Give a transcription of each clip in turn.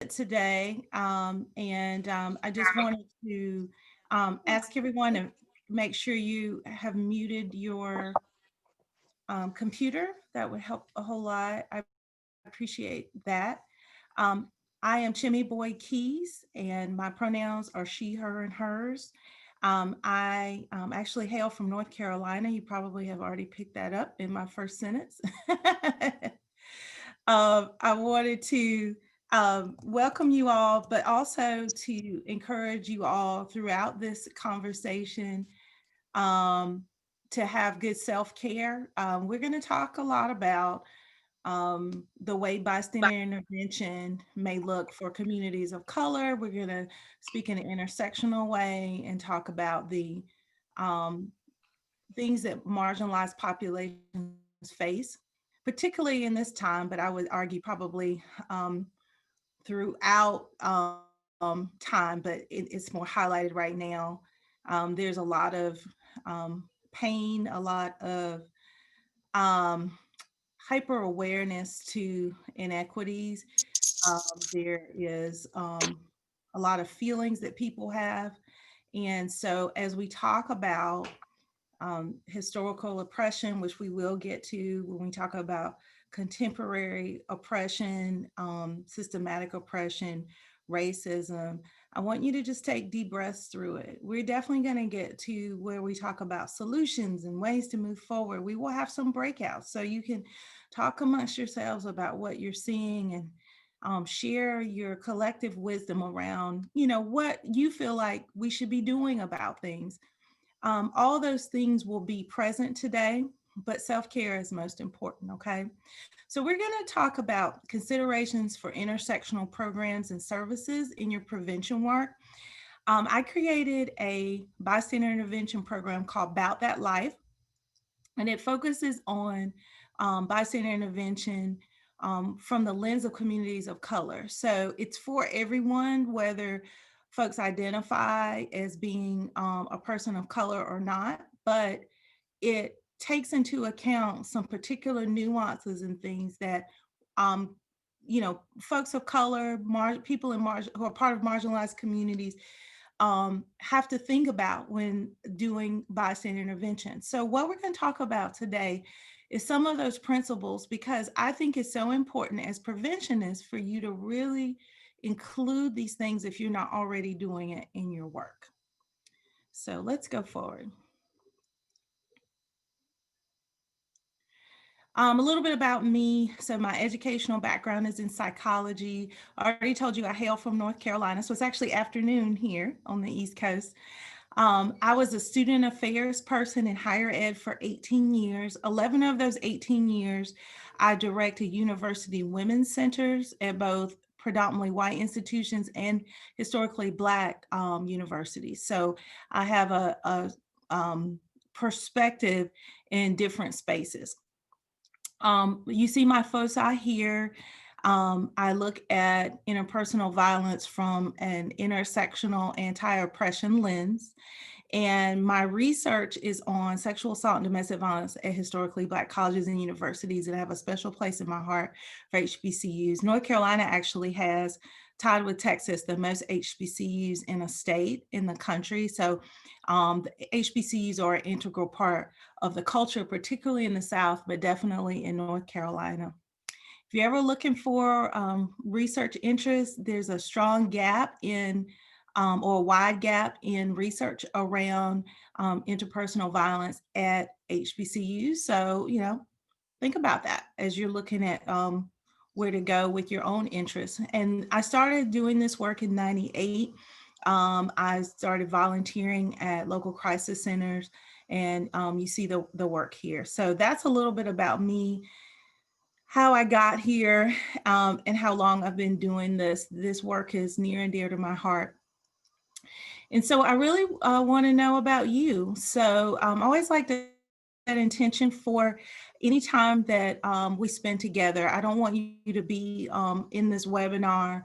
today, I just wanted to ask everyone to make sure you have muted your computer. That would help a whole lot. I appreciate that. Um, I am Chimmy Boy Keys, and my pronouns are she, her, and hers. I actually hail from North Carolina. You probably have already picked that up in my first sentence. I wanted to welcome you all, but also to encourage you all throughout this conversation um, to have good self care. We're going to talk a lot about the way bystander intervention may look for communities of color. We're going to speak in an intersectional way and talk about the um, things that marginalized populations face, particularly in this time, but I would argue probably throughout time, but it's more highlighted right now. There's a lot of pain, a lot of um, hyper awareness to inequities. There is a lot of feelings that people have. And so, as we talk about historical oppression, which we will get to when we talk about contemporary oppression, systematic oppression, racism. I want you to just take deep breaths through it. We're definitely going to get to where we talk about solutions and ways to move forward. We will have some breakouts so you can talk amongst yourselves about what you're seeing and share your collective wisdom around, what you feel like we should be doing about things. All those things will be present today, but self care is most important, okay? So, we're going to talk about considerations for intersectional programs and services in your prevention work. I created a bystander intervention program called BOUT That Life, and it focuses on bystander intervention from the lens of communities of color. So it's for everyone, whether folks identify as being a person of color or not, but it takes into account some particular nuances and things that um, folks of color, people who are part of marginalized communities have to think about when doing bystander intervention. So, what we're going to talk about today is some of those principles because I think it's so important as preventionists for you to really include these things if you're not already doing it in your work. So, let's go forward. A little bit about me. So, my educational background is in psychology. I already told you I hail from North Carolina. So, it's actually afternoon here on the East Coast. I was a student affairs person in higher ed for 18 years. 11 of those 18 years, I directed university women's centers at both predominantly white institutions and historically Black universities. So, I have a perspective in different spaces. You see my foci here. I look at interpersonal violence from an intersectional anti-oppression lens. And my research is on sexual assault and domestic violence at historically Black colleges and universities. And I have a special place in my heart for HBCUs. North Carolina actually has, tied with Texas, the most HBCUs in a state in the country. So the HBCUs are an integral part of the culture, particularly in the South, but definitely in North Carolina. If you're ever looking for research interest, there's a strong gap in or a wide gap in research around interpersonal violence at HBCUs. So, think about that as you're looking at where to go with your own interests. And I started doing this work in 98. I started volunteering at local crisis centers, and you see the work here. So that's a little bit about me, how I got here, and how long I've been doing this. This work is near and dear to my heart. And so I really want to know about you. So I always like that intention for any time that we spend together. I don't want you to be in this webinar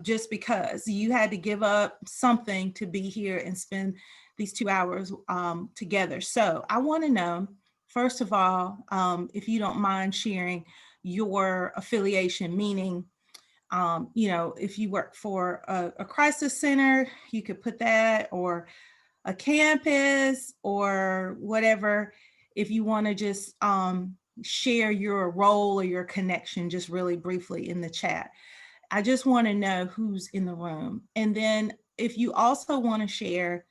just because you had to give up something to be here and spend these 2 hours together. So I want to know, first of all, if you don't mind sharing your affiliation, meaning You know, if you work for a crisis center, you could put that, or a campus or whatever. If you want to just share your role or your connection just really briefly in the chat. I just want to know who's in the room. And then if you also want to share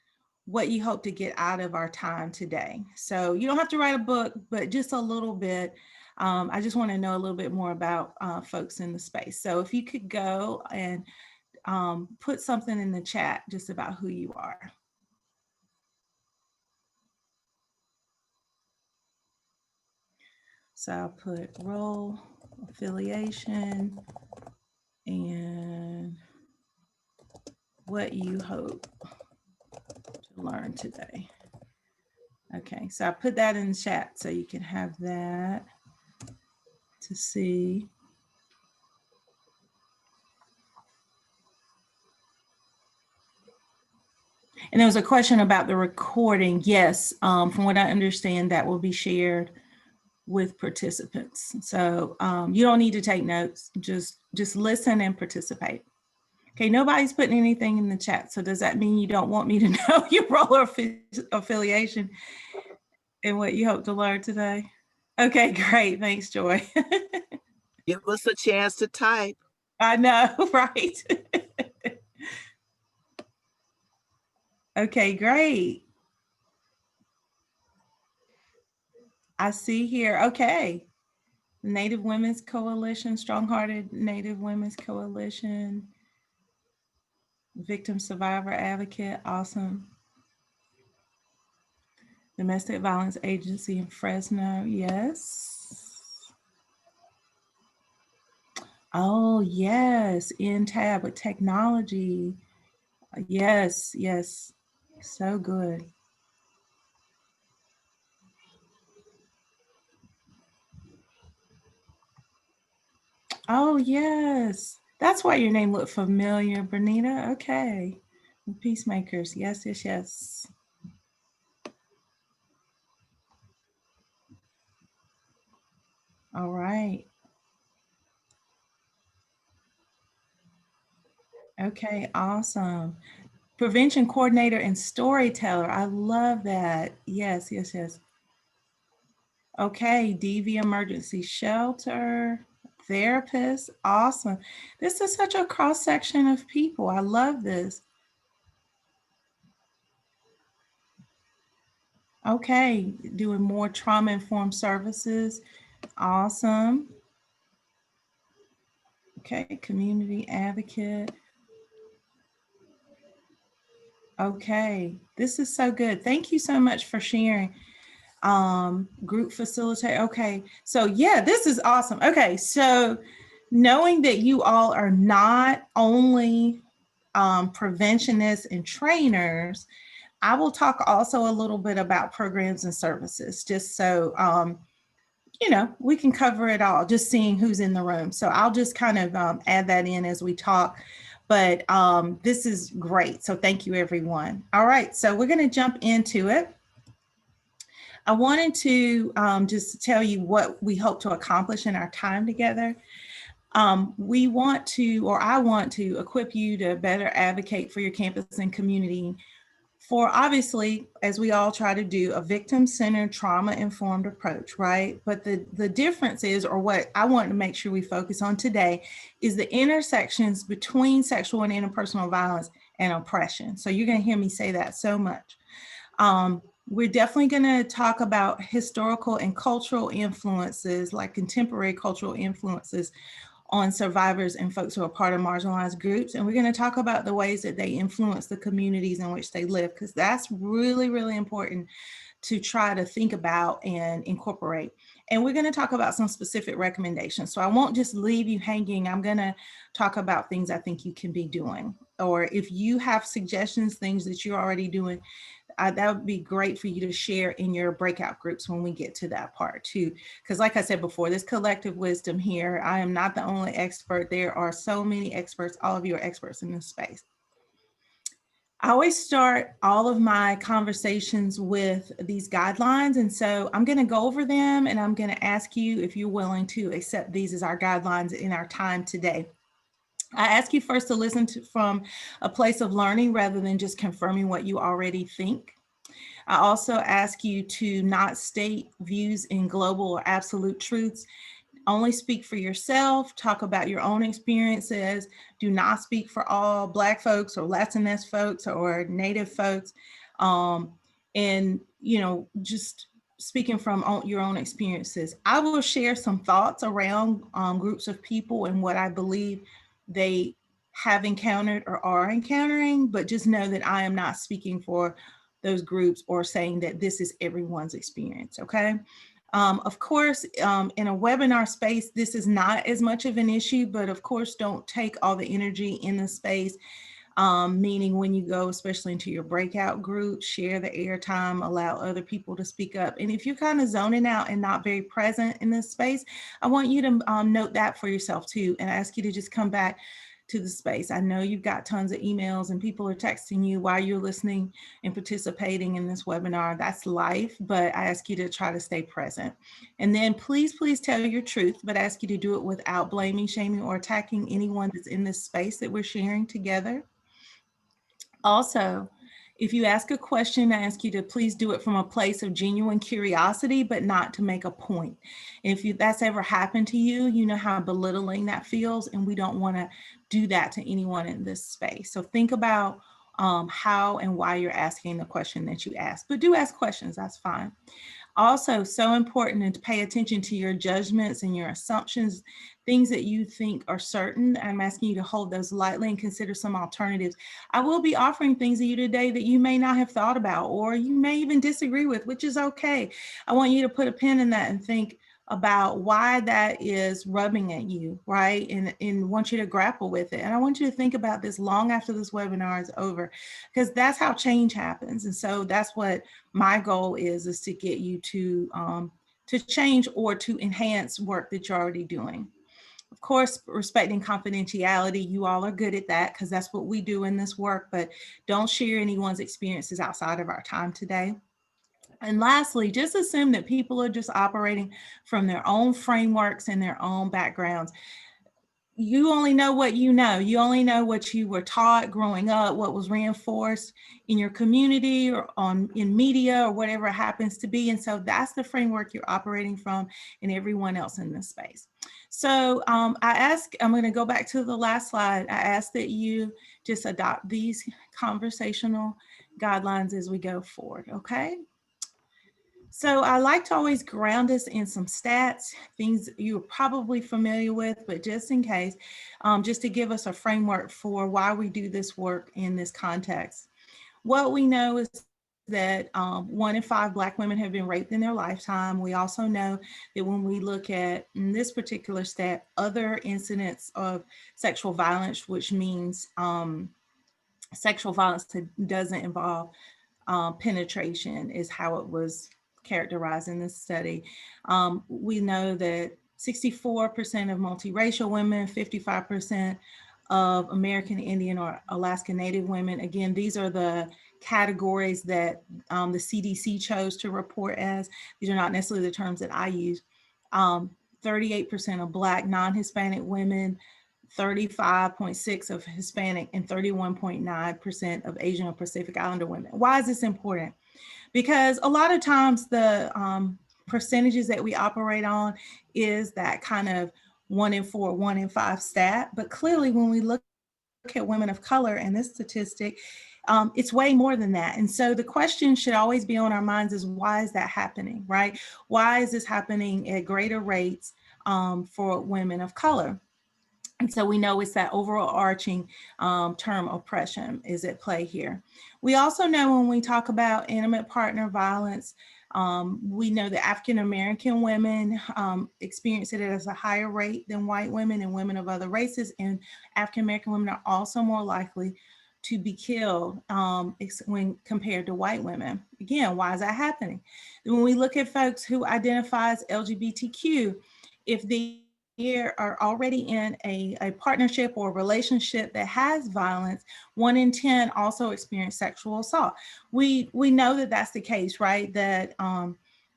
what you hope to get out of our time today. So you don't have to write a book, but just a little bit. I just want to know a little bit more about folks in the space. So if you could go and put something in the chat just about who you are. So I'll put role, affiliation, and what you hope to learn today. Okay, so I put that in the chat so you can have that to see. And there was a question about the recording. Yes, from what I understand, that will be shared with participants. So you don't need to take notes, just listen and participate. Okay, nobody's putting anything in the chat. So does that mean you don't want me to know your role or affiliation and what you hope to learn today? Okay, great. Thanks, Joy. Give us a chance to type. I know, right? Okay, great. I see here. Okay. Native Women's Coalition, Strong-Hearted Native Women's Coalition, Victim Survivor Advocate, awesome. Domestic Violence Agency in Fresno, yes. Oh, yes, in tab with technology. Yes, yes, so good. Oh, yes. That's why your name looked familiar, Bernita. Okay. Peacemakers. Yes, yes, yes. All right. Okay, awesome. Prevention coordinator and storyteller. I love that. Yes, yes, yes. Okay, DV emergency shelter, therapist. Awesome. This is such a cross section of people. I love this. Okay, doing more trauma-informed services. Awesome. Okay, community advocate. Okay, this is so good. Thank you so much for sharing. Group facilitate. Okay, so yeah, this is awesome. Okay, so knowing that you all are not only preventionists and trainers, I will talk also a little bit about programs and services, just so you know, we can cover it all, just seeing who's in the room. So I'll just kind of add that in as we talk. But this is great. So thank you, everyone. All right, so we're going to jump into it. I wanted to just tell you what we hope to accomplish in our time together. We want to, or I want to equip you to better advocate for your campus and community for, obviously, as we all try to do, a victim-centered, trauma-informed approach, right? But the difference is, or what I want to make sure we focus on today, is the intersections between sexual and interpersonal violence and oppression. So you're going to hear me say that so much. We're definitely going to talk about historical and cultural influences, like contemporary cultural influences on survivors and folks who are part of marginalized groups. And we're going to talk about the ways that they influence the communities in which they live, because that's really, really important to try to think about and incorporate. And we're going to talk about some specific recommendations. So I won't just leave you hanging. I'm going to talk about things I think you can be doing. Or if you have suggestions, things that you're already doing, that would be great for you to share in your breakout groups when we get to that part too. Because like I said before, this collective wisdom here, I am not the only expert. There are so many experts. All of you are experts in this space. I always start all of my conversations with these guidelines. And so I'm going to go over them and I'm going to ask you if you're willing to accept these as our guidelines in our time today. I ask you first to listen from a place of learning rather than just confirming what you already think. I also ask you to not state views in global or absolute truths. Only speak for yourself, talk about your own experiences. Do not speak for all Black folks or Latinx folks or Native folks. And, just speaking from your own experiences. I will share some thoughts around groups of people and what I believe they have encountered or are encountering, but just know that I am not speaking for those groups or saying that this is everyone's experience, okay? Of course, in a webinar space, this is not as much of an issue, but of course, don't take all the energy in the space, meaning when you go, especially into your breakout group, share the airtime, allow other people to speak up. And if you're kind of zoning out and not very present in this space, I want you to note that for yourself too, and ask you to just come back to the space. I know you've got tons of emails and people are texting you while you're listening and participating in this webinar. That's life, but I ask you to try to stay present. And then please tell your truth, but I ask you to do it without blaming, shaming, or attacking anyone that's in this space that we're sharing together. Also, if you ask a question, I ask you to please do it from a place of genuine curiosity, but not to make a point. If that's ever happened to you, you know how belittling that feels, and we don't want to do that to anyone in this space. So think about how and why you're asking the question that you ask, but do ask questions, that's fine. Also, so important to pay attention to your judgments and your assumptions, things that you think are certain. I'm asking you to hold those lightly and consider some alternatives. I will be offering things to you today that you may not have thought about, or you may even disagree with, which is okay. I want you to put a pin in that and think about why that is rubbing at you, right? And want you to grapple with it. And I want you to think about this long after this webinar is over, because that's how change happens. And so that's what my goal is to get you to change or to enhance work that you're already doing. Of course, respecting confidentiality, you all are good at that because that's what we do in this work, but don't share anyone's experiences outside of our time today. And lastly, just assume that people are just operating from their own frameworks and their own backgrounds. You only know what you know. You only know what you were taught growing up, what was reinforced in your community or in media or whatever it happens to be. And so that's the framework you're operating from and everyone else in this space. So I'm going to go back to the last slide. I ask that you just adopt these conversational guidelines as we go forward, okay? So I like to always ground us in some stats, things you're probably familiar with, but just in case, just to give us a framework for why we do this work in this context. What we know is that 1 in 5 Black women have been raped in their lifetime. We also know that when we look at, in this particular stat, other incidents of sexual violence, which means sexual violence that doesn't involve penetration, is how it was characterized in this study. We know that 64% of multiracial women, 55% of American Indian or Alaska Native women. Again, these are the categories that the CDC chose to report as. These are not necessarily the terms that I use. 38% of Black non-Hispanic women, 35.6% of Hispanic, and 31.9% of Asian or Pacific Islander women. Why is this important? Because a lot of times the percentages that we operate on is that kind of 1 in 4, 1 in 5 stat. But clearly when we look at women of color and this statistic, it's way more than that. And so the question should always be on our minds is, why is that happening, right? Why is this happening at greater rates for women of color? And so we know it's that overarching term oppression is at play here. We also know when we talk about intimate partner violence, we know that African-American women experience it at a higher rate than white women and women of other races. And African-American women are also more likely to be killed when compared to white women. Again, why is that happening? When we look at folks who identify as LGBTQ, if they are already in a partnership or relationship that has violence, 1 in 10 also experience sexual assault. We know that that's the case, right? That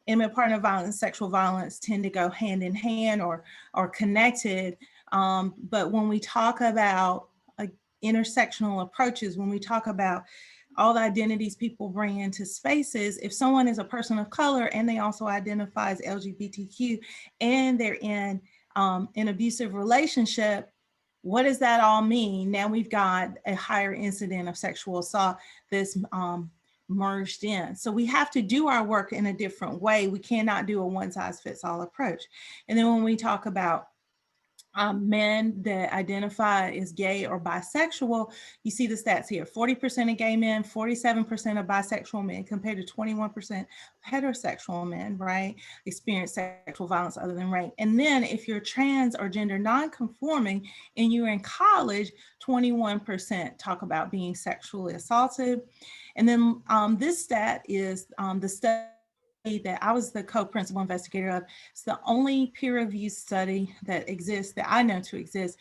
intimate partner violence and sexual violence tend to go hand in hand or connected. But when we talk about intersectional approaches, when we talk about all the identities people bring into spaces, if someone is a person of color and they also identify as LGBTQ and they're in an abusive relationship, what does that all mean? Now we've got a higher incident of sexual assault that's merged in. So we have to do our work in a different way. We cannot do a one size fits all approach. And then when we talk about men that identify as gay or bisexual, you see the stats here. 40% of gay men, 47% of bisexual men, compared to 21% heterosexual men, right, experience sexual violence other than rape. And then if you're trans or gender non-conforming and you're in college, 21% talk about being sexually assaulted. And then this stat is the study that I was the co-principal investigator of. It's the only peer-reviewed study that exists, that I know to exist,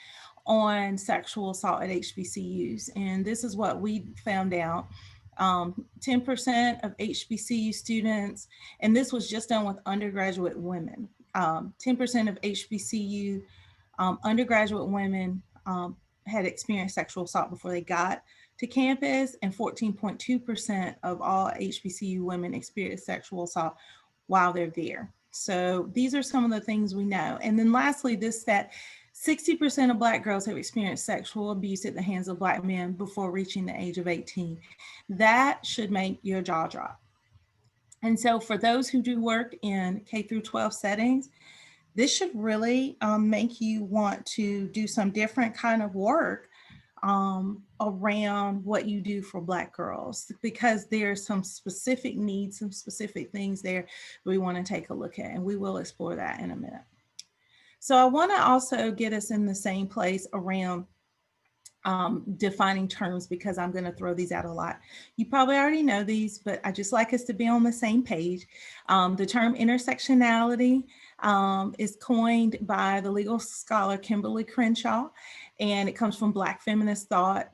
on sexual assault at HBCUs. And this is what we found out. 10% of HBCU students, and this was just done with undergraduate women, 10% of HBCU undergraduate women had experienced sexual assault before they got to campus, and 14.2% of all HBCU women experience sexual assault while they're there. So these are some of the things we know. And then lastly, this that 60% of Black girls have experienced sexual abuse at the hands of Black men before reaching the age of 18. That should make your jaw drop. And so for those who do work in K through 12 settings, this should really make you want to do some different kind of work around what you do for Black girls, because there's some specific needs, some specific things there we want to take a look at, and we will explore that in a minute. So I want to also get us in the same place around defining terms, because I'm going to throw these out a lot. You probably already know these, but I just like us to be on the same page. The term intersectionality is coined by the legal scholar Kimberly Crenshaw, and it comes from Black feminist thought.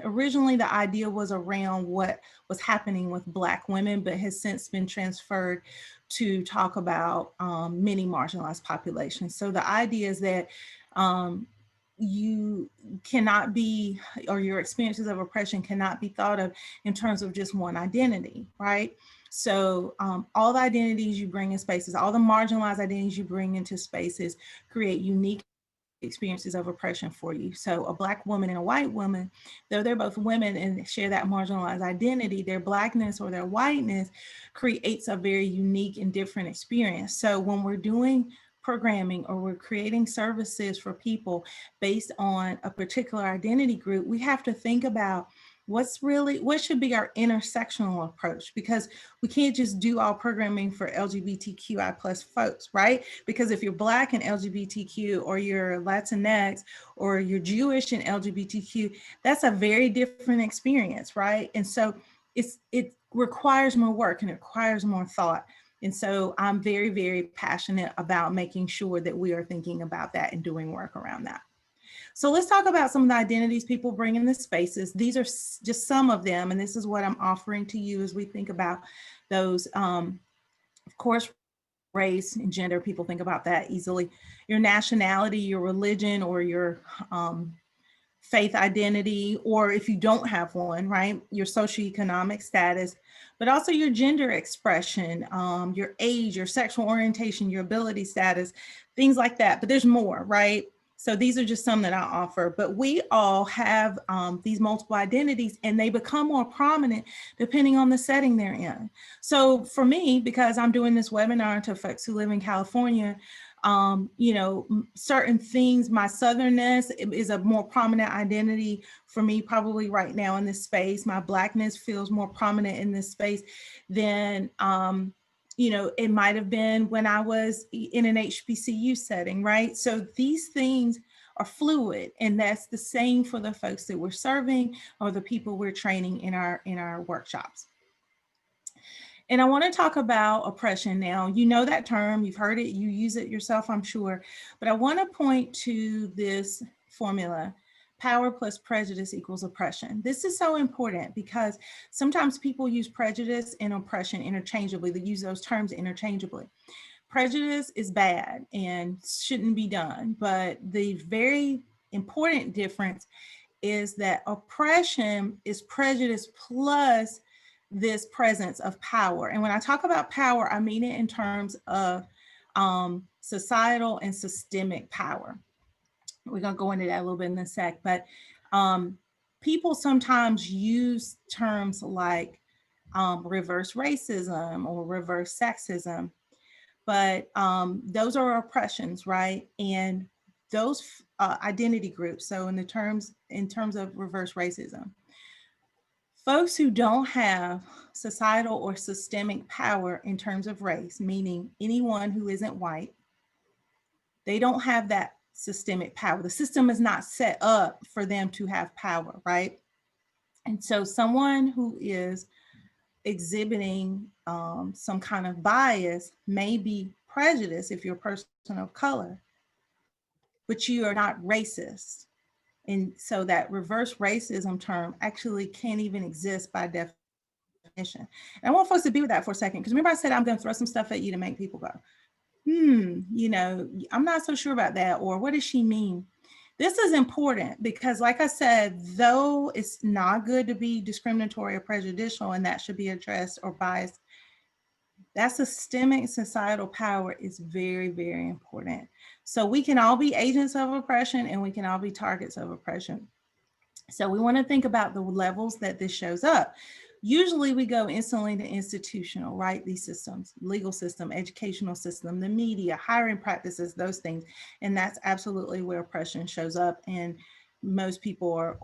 Originally, the idea was around what was happening with Black women, but has since been transferred to talk about many marginalized populations. So the idea is that you cannot be, or your experiences of oppression cannot be thought of in terms of just one identity, right? So all the identities you bring in spaces, all the marginalized identities you bring into spaces create unique experiences of oppression for you. So a Black woman and a white woman, though they're both women and share that marginalized identity, their Blackness or their whiteness creates a very unique and different experience. So when we're doing programming or we're creating services for people based on a particular identity group, we have to think about what should be our intersectional approach, because we can't just do all programming for LGBTQI plus folks, right? Because if you're Black and LGBTQ, or you're Latinx, or you're Jewish and LGBTQ, that's a very different experience, right? And so it requires more work and it requires more thought. And so I'm very, very passionate about making sure that we are thinking about that and doing work around that. So let's talk about some of the identities people bring in the spaces. These are just some of them, and this is what I'm offering to you as we think about those. Of course, race and gender, people think about that easily. Your nationality, your religion, or your faith identity, or if you don't have one, right, your socioeconomic status, but also your gender expression, your age, your sexual orientation, your ability status, things like that. But there's more, right? So these are just some that I offer, but we all have these multiple identities, and they become more prominent depending on the setting they're in. So for me, because I'm doing this webinar to folks who live in California, certain things, my Southernness is a more prominent identity for me probably right now in this space. My Blackness feels more prominent in this space than, it might have been when I was in an HBCU setting, right? So these things are fluid, and that's the same for the folks that we're serving or the people we're training in our workshops. And I want to talk about oppression now. You know that term, you've heard it, you use it yourself, I'm sure, but I want to point to this formula: power plus prejudice equals oppression. This is so important because sometimes people use prejudice and oppression interchangeably. They use those terms interchangeably. prejudice is bad and shouldn't be done, but the very important difference is that oppression is prejudice plus this presence of power. And when I talk about power, I mean it in terms of societal and systemic power. We're going to go into that a little bit in a sec, but people sometimes use terms like reverse racism or reverse sexism, but those are oppressions, right? And those identity groups. So in terms of reverse racism, folks who don't have societal or systemic power in terms of race, meaning anyone who isn't white, they don't have that systemic power. The system is not set up for them to have power, right? And so someone who is exhibiting some kind of bias may be prejudiced if you're a person of color, but you are not racist. And so that reverse racism term actually can't even exist by definition. And I want folks to be with that for a second, because remember I said I'm going to throw some stuff at you to make people go, you know, I'm not so sure about that, or what does she mean? This is important because, like I said, though it's not good to be discriminatory or prejudicial, and that should be addressed, or biased, that systemic societal power is very, very important. So we can all be agents of oppression and we can all be targets of oppression. So we want to think about the levels that this shows up. Usually we go instantly to institutional, right? These systems, legal system, educational system, the media, hiring practices, those things. And that's absolutely where oppression shows up, and most people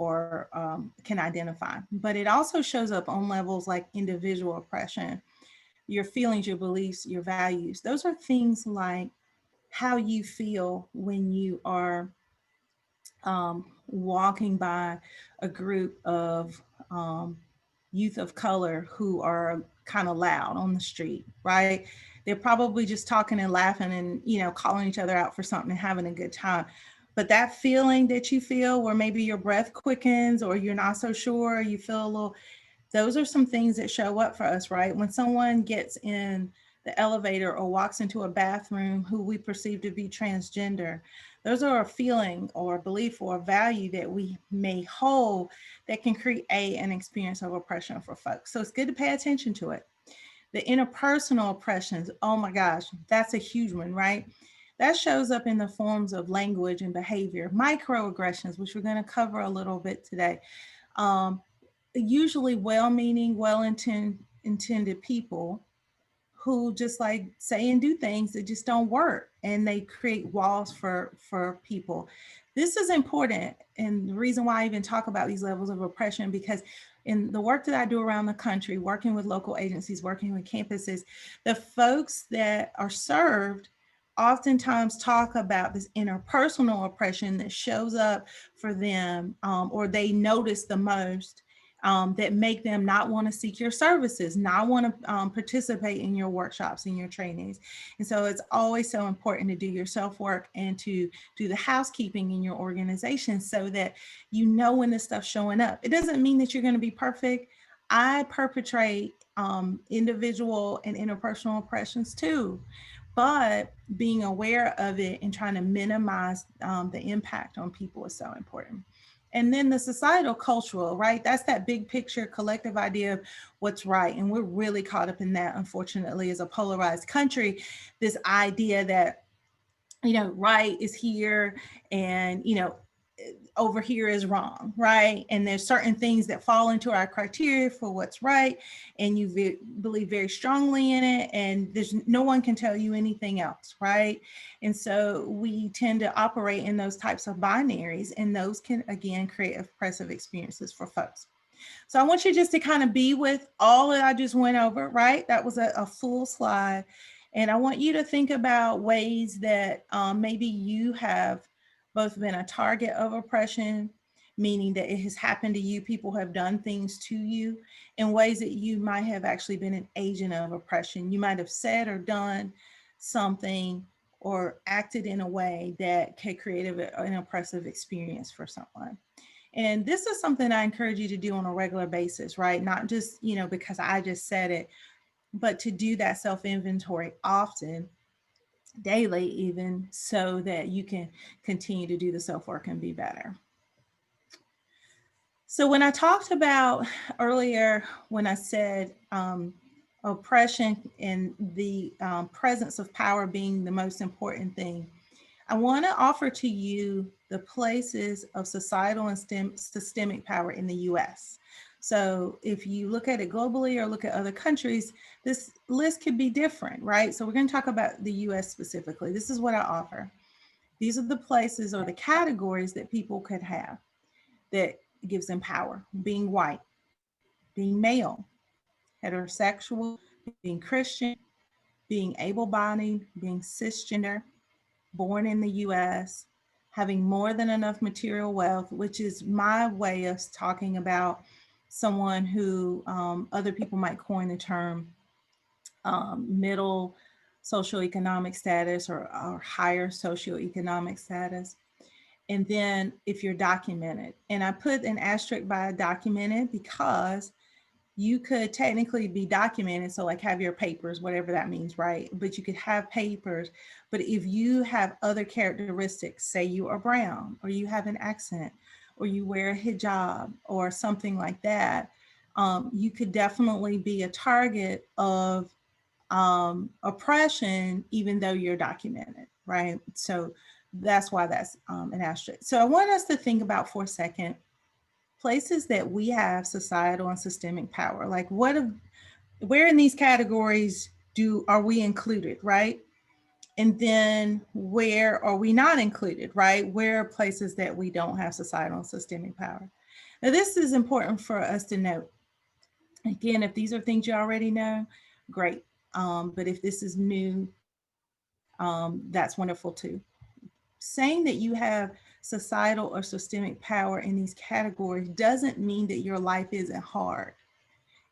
can identify. But it also shows up on levels like individual oppression, your feelings, your beliefs, your values. Those are things like how you feel when you are walking by a group of youth of color who are kind of loud on the street, right? They're probably just talking and laughing and, you know, calling each other out for something and having a good time. But that feeling that you feel where maybe your breath quickens or you're not so sure, you feel a little, those are some things that show up for us, right? When someone gets in the elevator or walks into a bathroom who we perceive to be transgender, those are a feeling or a belief or a value that we may hold that can create an experience of oppression for folks. So it's good to pay attention to it. The interpersonal oppressions, oh my gosh, that's a huge one, right? That shows up in the forms of language and behavior. Microaggressions, which we're going to cover a little bit today. Usually well-meaning, well-intended people who just like say and do things that just don't work, and they create walls for people. This is important, and the reason why I even talk about these levels of oppression, because in the work that I do around the country, working with local agencies, working with campuses, the folks that are served oftentimes talk about this interpersonal oppression that shows up for them, or they notice the most, that make them not want to seek your services, not want to participate in your workshops and your trainings. And so it's always so important to do your self-work and to do the housekeeping in your organization so that you know when this stuff's showing up. It doesn't mean that you're going to be perfect. I perpetrate individual and interpersonal oppressions too, but being aware of it and trying to minimize the impact on people is so important. And then the societal cultural, right? That's that big picture collective idea of what's right. And we're really caught up in that, unfortunately, as a polarized country, this idea that, you know, right is here and, you know, over here is wrong, right? And there's certain things that fall into our criteria for what's right, and you believe very strongly in it, and there's no one can tell you anything else, right? And so we tend to operate in those types of binaries, and those can again create oppressive experiences for folks. So I want you just to kind of be with all that I just went over, right? That was a full slide. And I want you to think about ways that maybe you have both been a target of oppression, meaning that it has happened to you, people have done things to you, in ways that you might have actually been an agent of oppression. You might have said or done something or acted in a way that could create an oppressive experience for someone. And this is something I encourage you to do on a regular basis, right? Not just, you know, because I just said it, but to do that self-inventory often daily, even so that you can continue to do the self work and be better. So, when I talked about earlier, when I said oppression and the presence of power being the most important thing, I want to offer to you the places of societal and systemic power in the US. So if you look at it globally or look at other countries, this list could be different, right? So we're going to talk about the US specifically. This is what I offer. These are the places or the categories that people could have that gives them power: being white, being male, heterosexual, being Christian, being able-bodied, being cisgender, born in the US, having more than enough material wealth, which is my way of talking about someone who other people might coin the term middle socioeconomic status or higher socioeconomic status. And then if you're documented, and I put an asterisk by documented because you could technically be documented, so like have your papers, whatever that means, right? But you could have papers, but if you have other characteristics, say you are brown, or you have an accent, or you wear a hijab, or something like that, you could definitely be a target of oppression, even though you're documented, right? So that's why that's an asterisk. So I want us to think about for a second places that we have societal and systemic power. Like where in these categories are we included, right? And then where are we not included, right? Where are places that we don't have societal and systemic power? Now this is important for us to note. Again, if these are things you already know, great. But if this is new, that's wonderful too. Saying that you have societal or systemic power in these categories doesn't mean that your life isn't hard.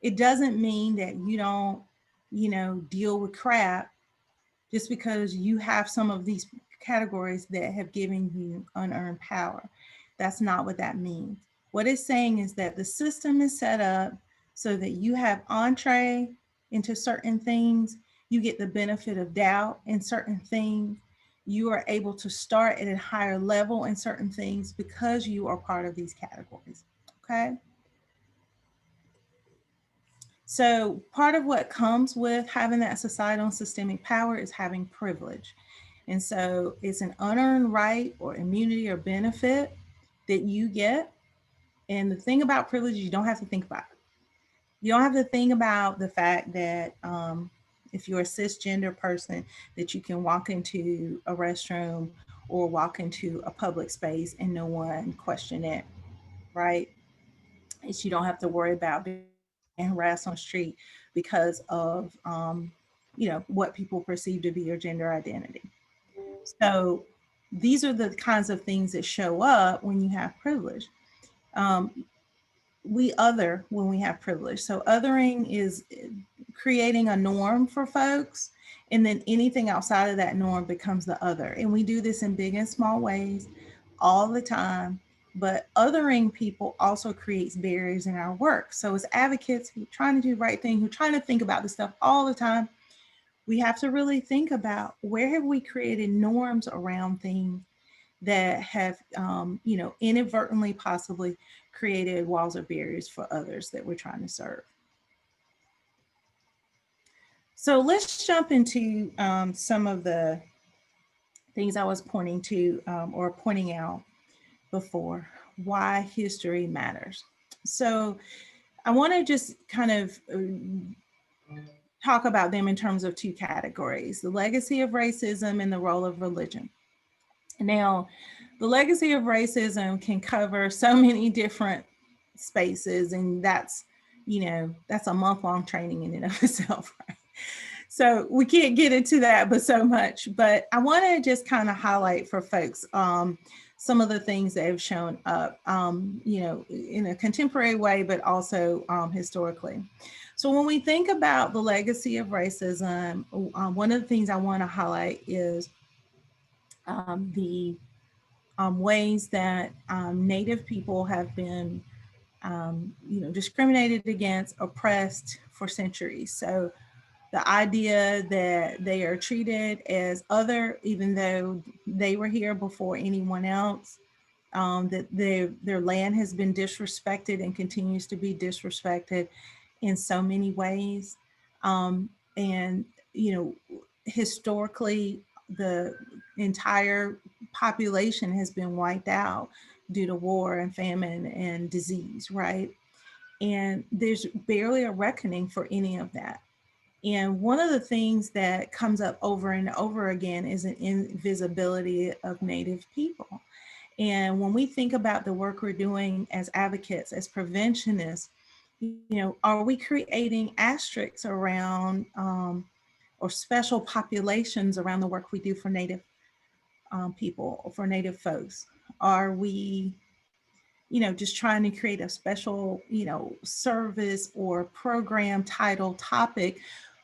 It doesn't mean that you don't, deal with crap just because you have some of these categories that have given you unearned power. That's not what that means. What it's saying is that the system is set up so that you have entree into certain things, you get the benefit of doubt in certain things, you are able to start at a higher level in certain things because you are part of these categories. Okay. So part of what comes with having that societal and systemic power is having privilege. And so it's an unearned right or immunity or benefit that you get. And the thing about privilege, you don't have to think about it. You don't have to think about the fact that if you're a cisgender person, that you can walk into a restroom or walk into a public space and no one question it, right? It's you don't have to worry about being harassed on the street because of what people perceive to be your gender identity. So these are the kinds of things that show up when you have privilege. Um, we other when we have privilege. So othering is creating a norm for folks, and then anything outside of that norm becomes the other. And we do this in big and small ways all the time. But othering people also creates barriers in our work. So as advocates who are trying to do the right thing, who are trying to think about this stuff all the time, we have to really think about where have we created norms around things that have, inadvertently possibly created walls or barriers for others that we're trying to serve. So let's jump into some of the things I was pointing to or pointing out before, why history matters. So I want to just kind of talk about them in terms of two categories: the legacy of racism and the role of religion. Now, the legacy of racism can cover so many different spaces, and that's a month-long training in and of itself, right? So we can't get into that but so much, but I want to just kind of highlight for folks some of the things that have shown up in a contemporary way, but also historically. So when we think about the legacy of racism, one of the things I want to highlight is the ways that Native people have been, discriminated against, oppressed for centuries. So the idea that they are treated as other, even though they were here before anyone else, that their land has been disrespected and continues to be disrespected in so many ways. And, you know, historically, the entire population has been wiped out due to war and famine and disease, right? And there's barely a reckoning for any of that. And one of the things that comes up over and over again is an invisibility of Native people. And when we think about the work we're doing as advocates, as preventionists, you know, are we creating asterisks around or special populations around the work we do for Native people or for Native folks? Are we, you know, just trying to create a special, you know, service or program title topic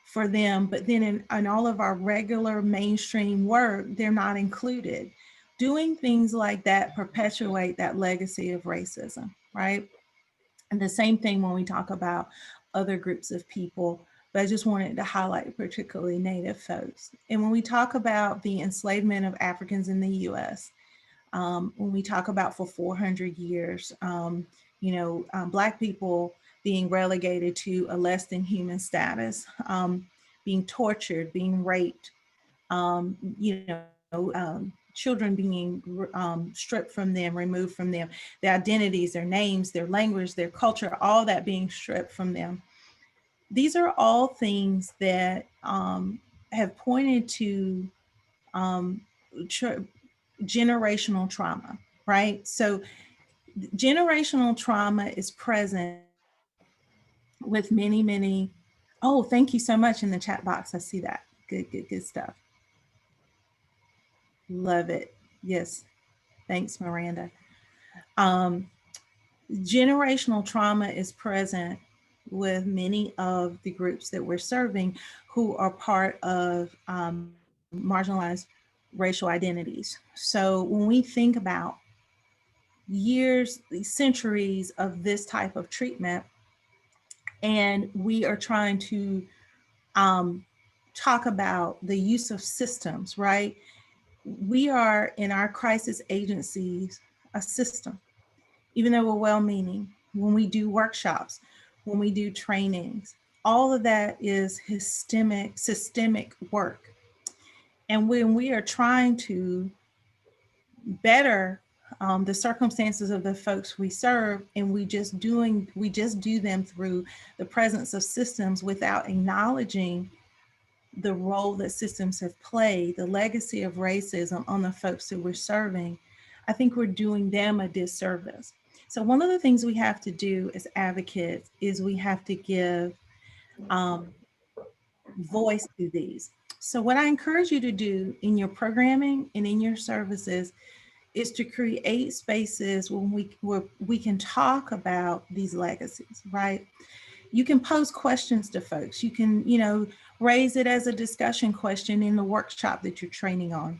for them, but then in all of our regular mainstream work, they're not included? Doing things like that perpetuate that legacy of racism, right? And the same thing when we talk about other groups of people, but I just wanted to highlight particularly Native folks. And when we talk about the enslavement of Africans in the US, when we talk about for 400 years, you know, Black people being relegated to a less than human status, being tortured, being raped, you know, children being stripped from them, removed from them, their identities, their names, their language, their culture, all that being stripped from them. These are all things that have pointed to generational trauma, right? So generational trauma is present with many, many. Oh, thank you so much in the chat box. I see that. Good stuff. Love it. Yes. Thanks, Miranda. Generational trauma is present with many of the groups that we're serving who are part of marginalized racial identities. So when we think about years, centuries of this type of treatment, and we are trying to talk about the use of systems, right? We are in our crisis agencies a system, even though we're well-meaning. When we do workshops, when we do trainings, all of that is systemic work. And when we are trying to better the circumstances of the folks we serve, and we just do them through the presence of systems without acknowledging the role that systems have played, the legacy of racism on the folks that we're serving, I think we're doing them a disservice. So one of the things we have to do as advocates is we have to give voice to these. So what I encourage you to do in your programming and in your services is to create spaces where we can talk about these legacies, right? You can pose questions to folks. You can, you know, raise it as a discussion question in the workshop that you're training on.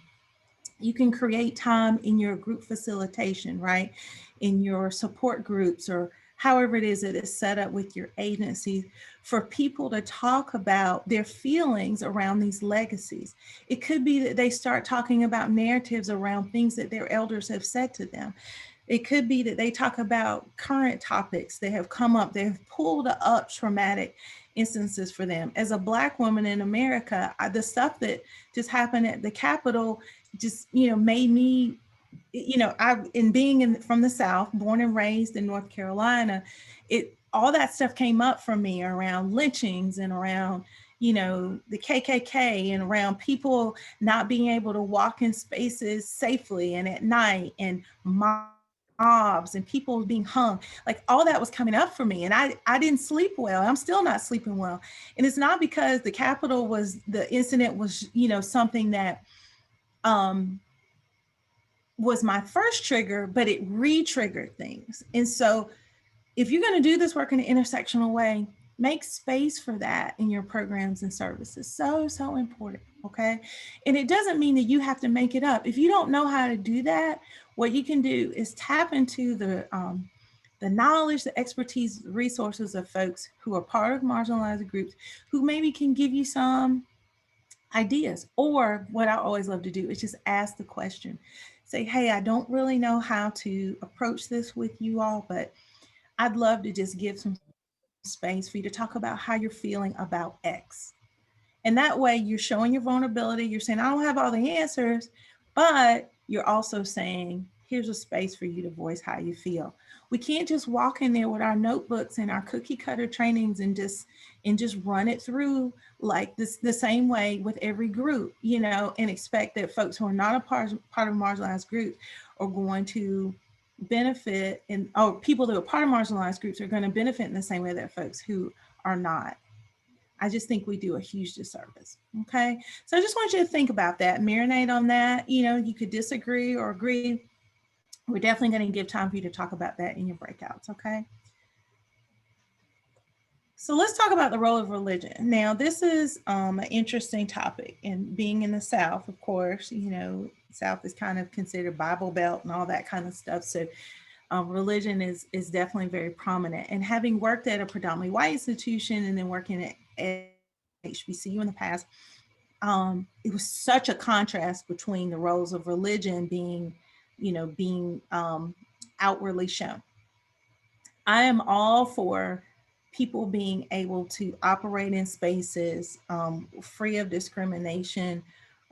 You can create time in your group facilitation, right? In your support groups, or however it is that it's set up with your agency, for people to talk about their feelings around these legacies. It could be that they start talking about narratives around things that their elders have said to them. It could be that they talk about current topics that have come up, they have pulled up traumatic instances for them. As a Black woman in America, the stuff that just happened at the Capitol just, you know, made me, you know, from the South, born and raised in North Carolina, all that stuff came up for me around lynchings and around, you know, the KKK, and around people not being able to walk in spaces safely and at night, and mobs and people being hung. Like, all that was coming up for me, and I didn't sleep well. I'm still not sleeping well. And it's not because the Capitol the incident was, you know, something that was my first trigger, but it re-triggered things. And so if you're going to do this work in an intersectional way, make space for that in your programs and services. So important, okay? And it doesn't mean that you have to make it up. If you don't know how to do that, what you can do is tap into the the knowledge, the expertise, resources of folks who are part of marginalized groups who maybe can give you some ideas. Or what I always love to do is just ask the question. Say, hey, I don't really know how to approach this with you all, but I'd love to just give some space for you to talk about how you're feeling about X. And that way you're showing your vulnerability. You're saying, I don't have all the answers, but you're also saying, here's a space for you to voice how you feel. We can't just walk in there with our notebooks and our cookie cutter trainings and just run it through like this the same way with every group, you know, and expect that folks who are not a part of marginalized groups are going to benefit, and or people that are part of marginalized groups are going to benefit in the same way that folks who are not. I just think we do a huge disservice. Okay. So I just want you to think about that, marinate on that. You know, you could disagree or agree. We're definitely going to give time for you to talk about that in your breakouts. Okay. So let's talk about the role of religion. Now, this is an interesting topic, and being in the South, of course, you know, South is kind of considered Bible Belt and all that kind of stuff. So religion is definitely very prominent. And having worked at a predominantly white institution and then working at HBCU in the past, it was such a contrast between the roles of religion being, you know, being outwardly shown. I am all for people being able to operate in spaces free of discrimination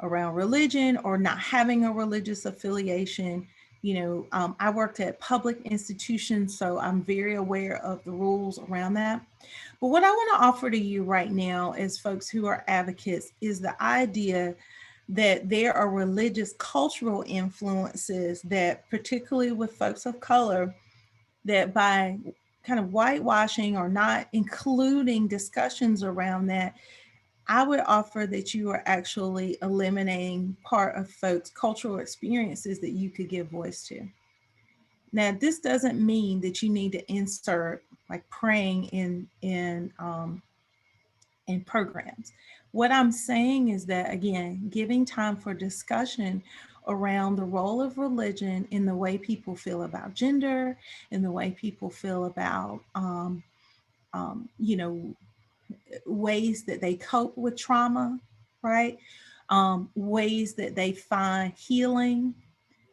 around religion or not having a religious affiliation. You know, I worked at public institutions, so I'm very aware of the rules around that. But what I want to offer to you right now as folks who are advocates is the idea that there are religious cultural influences that, particularly with folks of color, that by kind of whitewashing or not including discussions around that, I would offer that you are actually eliminating part of folks' cultural experiences that you could give voice to. Now, this doesn't mean that you need to insert like praying in programs. What I'm saying is that, again, giving time for discussion around the role of religion in the way people feel about gender, in the way people feel about, you know, ways that they cope with trauma, right? Ways that they find healing.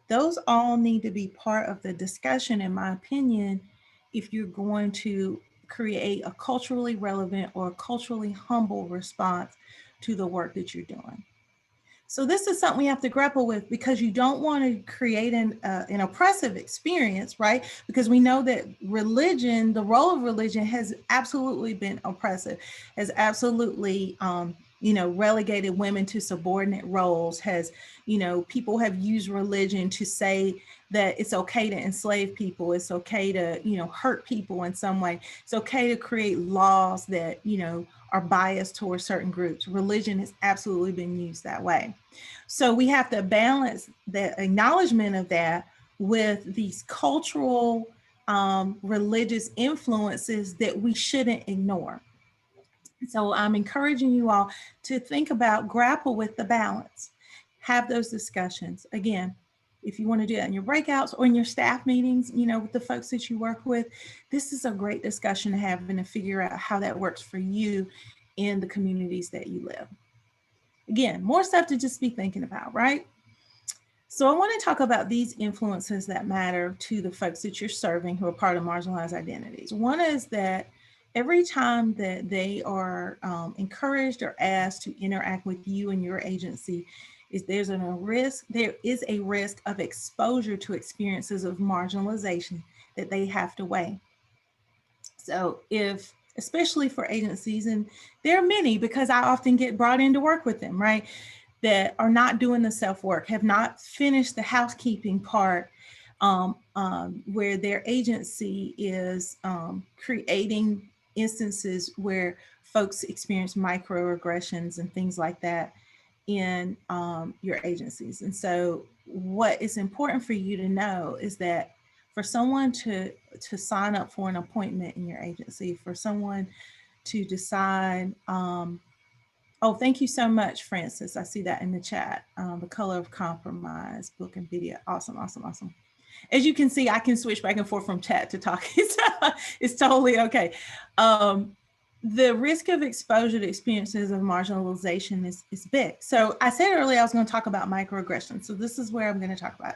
Those all need to be part of the discussion, in my opinion, if you're going to create a culturally relevant or a culturally humble response to the work that you're doing. So this is something we have to grapple with, because you don't want to create an oppressive experience, right? Because we know that religion, the role of religion has absolutely been oppressive, has absolutely, you know, relegated women to subordinate roles, has, you know, people have used religion to say that it's okay to enslave people. It's okay to, you know, hurt people in some way. It's okay to create laws that, you know, are biased towards certain groups. Religion has absolutely been used that way. So we have to balance the acknowledgement of that with these cultural, religious influences that we shouldn't ignore. So I'm encouraging you all to think about, grapple with the balance, have those discussions. Again, if you want to do that in your breakouts or in your staff meetings, you know, with the folks that you work with, this is a great discussion to have and to figure out how that works for you in the communities that you live. Again, more stuff to just be thinking about, right? So I want to talk about these influences that matter to the folks that you're serving who are part of marginalized identities. One is that every time that they are encouraged or asked to interact with you and your agency, there is a risk of exposure to experiences of marginalization that they have to weigh. So if, especially for agencies, and there are many because I often get brought in to work with them, right, that are not doing the self-work, have not finished the housekeeping part, where their agency is creating instances where folks experience microaggressions and things like that in your agencies. And so what is important for you to know is that for someone to sign up for an appointment in your agency, for someone to decide, oh, thank you so much, Francis. I see that in the chat. The Color of Compromise book and video. Awesome, awesome, awesome. As you can see, I can switch back and forth from chat to talk. It's totally okay. The risk of exposure to experiences of marginalization is big. So I said earlier I was going to talk about microaggressions. So this is where I'm going to talk about.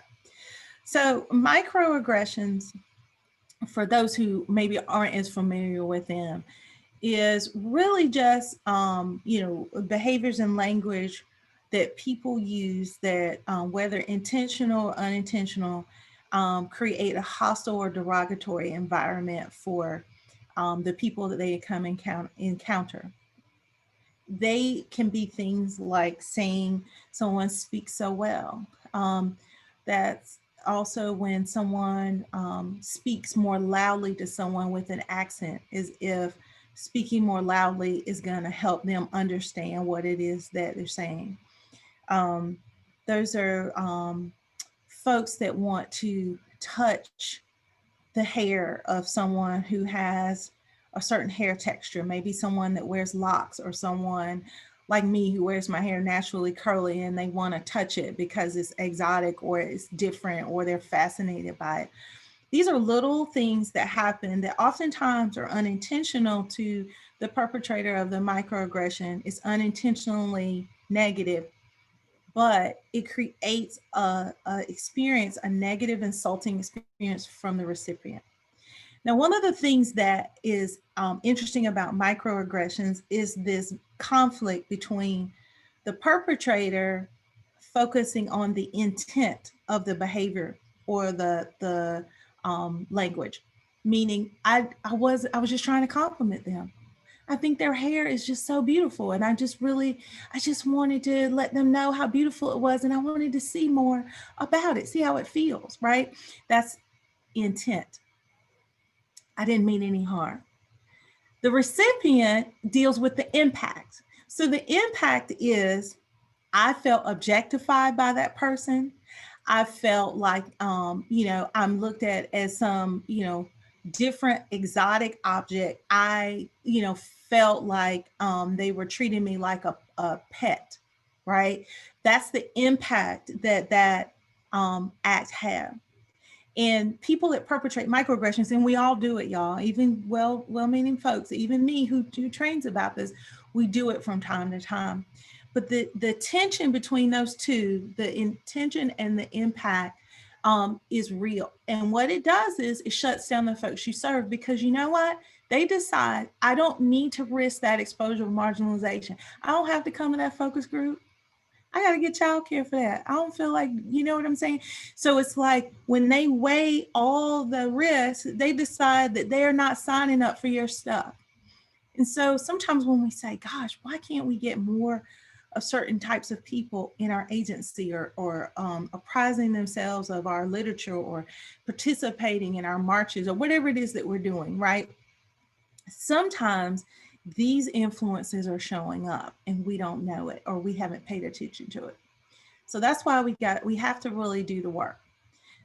So microaggressions, for those who maybe aren't as familiar with them, is really just behaviors and language that people use that, whether intentional or unintentional, create a hostile or derogatory environment for the people that they come encounter. They can be things like saying someone speaks so well. That's also when someone speaks more loudly to someone with an accent, as if speaking more loudly is going to help them understand what it is that they're saying. Those are folks that want to touch the hair of someone who has a certain hair texture, maybe someone that wears locks, or someone like me who wears my hair naturally curly, and they want to touch it because it's exotic or it's different or they're fascinated by it. These are little things that happen that oftentimes are unintentional to the perpetrator of the microaggression. It's unintentionally negative, but it creates a experience, a negative, insulting experience from the recipient. Now, one of the things that is interesting about microaggressions is this conflict between the perpetrator focusing on the intent of the behavior or the language, meaning I was just trying to compliment them. I think their hair is just so beautiful, and I just wanted to let them know how beautiful it was, and I wanted to see more about it, see how it feels, right? That's intent. I didn't mean any harm. The recipient deals with the impact. So the impact is, I felt objectified by that person. I felt like, I'm looked at as some, different exotic object. I, felt like they were treating me like a pet, right? That's the impact that act had. And people that perpetrate microaggressions, and we all do it, y'all, even well-meaning folks, even me who trains about this, we do it from time to time. But the tension between those two, the intention and the impact, is real. And what it does is it shuts down the folks you serve, because you know what? They decide, I don't need to risk that exposure of marginalization. I don't have to come to that focus group. I got to get childcare for that. I don't feel like, you know what I'm saying? So it's like when they weigh all the risks, they decide that they're not signing up for your stuff. And so sometimes when we say, gosh, why can't we get more of certain types of people in our agency, or apprising themselves of our literature, or participating in our marches, or whatever it is that we're doing, right? Sometimes these influences are showing up and we don't know it, or we haven't paid attention to it. So that's why we have to really do the work.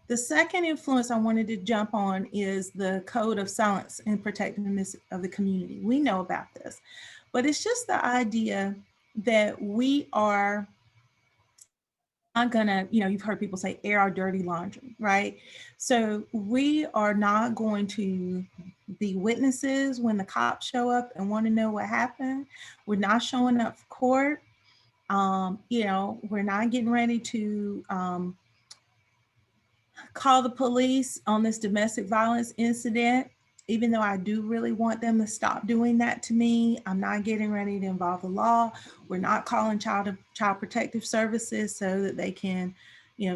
The second influence I wanted to jump on is the code of silence and protectiveness of the community. We know about this, but it's just the idea that we are not gonna, you've heard people say, air our dirty laundry, right? So we are not going to be witnesses when the cops show up and want to know what happened. We're not showing up for court. We're not getting ready to call the police on this domestic violence incident. Even though I do really want them to stop doing that to me, I'm not getting ready to involve the law. We're not calling child protective services so that they can,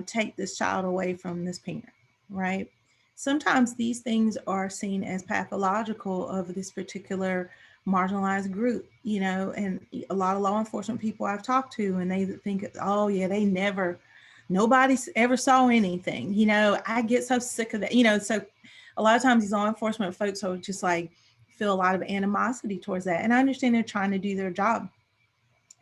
take this child away from this parent, right? Sometimes these things are seen as pathological of this particular marginalized group, and a lot of law enforcement people I've talked to, and they think, oh yeah, nobody ever saw anything. I get so sick of that, so a lot of times these law enforcement folks are just like, feel a lot of animosity towards that. And I understand they're trying to do their job,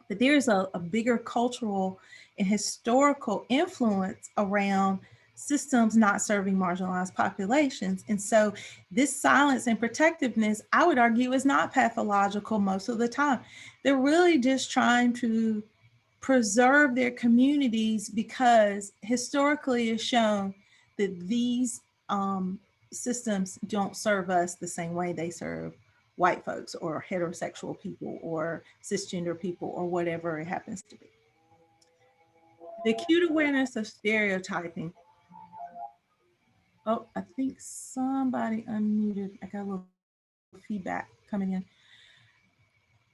but there's a bigger cultural and historical influence around systems not serving marginalized populations. And so this silence and protectiveness, I would argue, is not pathological most of the time. They're really just trying to preserve their communities, because historically it's shown that these systems don't serve us the same way they serve white folks or heterosexual people or cisgender people or whatever it happens to be. The acute awareness of stereotyping. Oh, I think somebody unmuted. I got a little feedback coming in.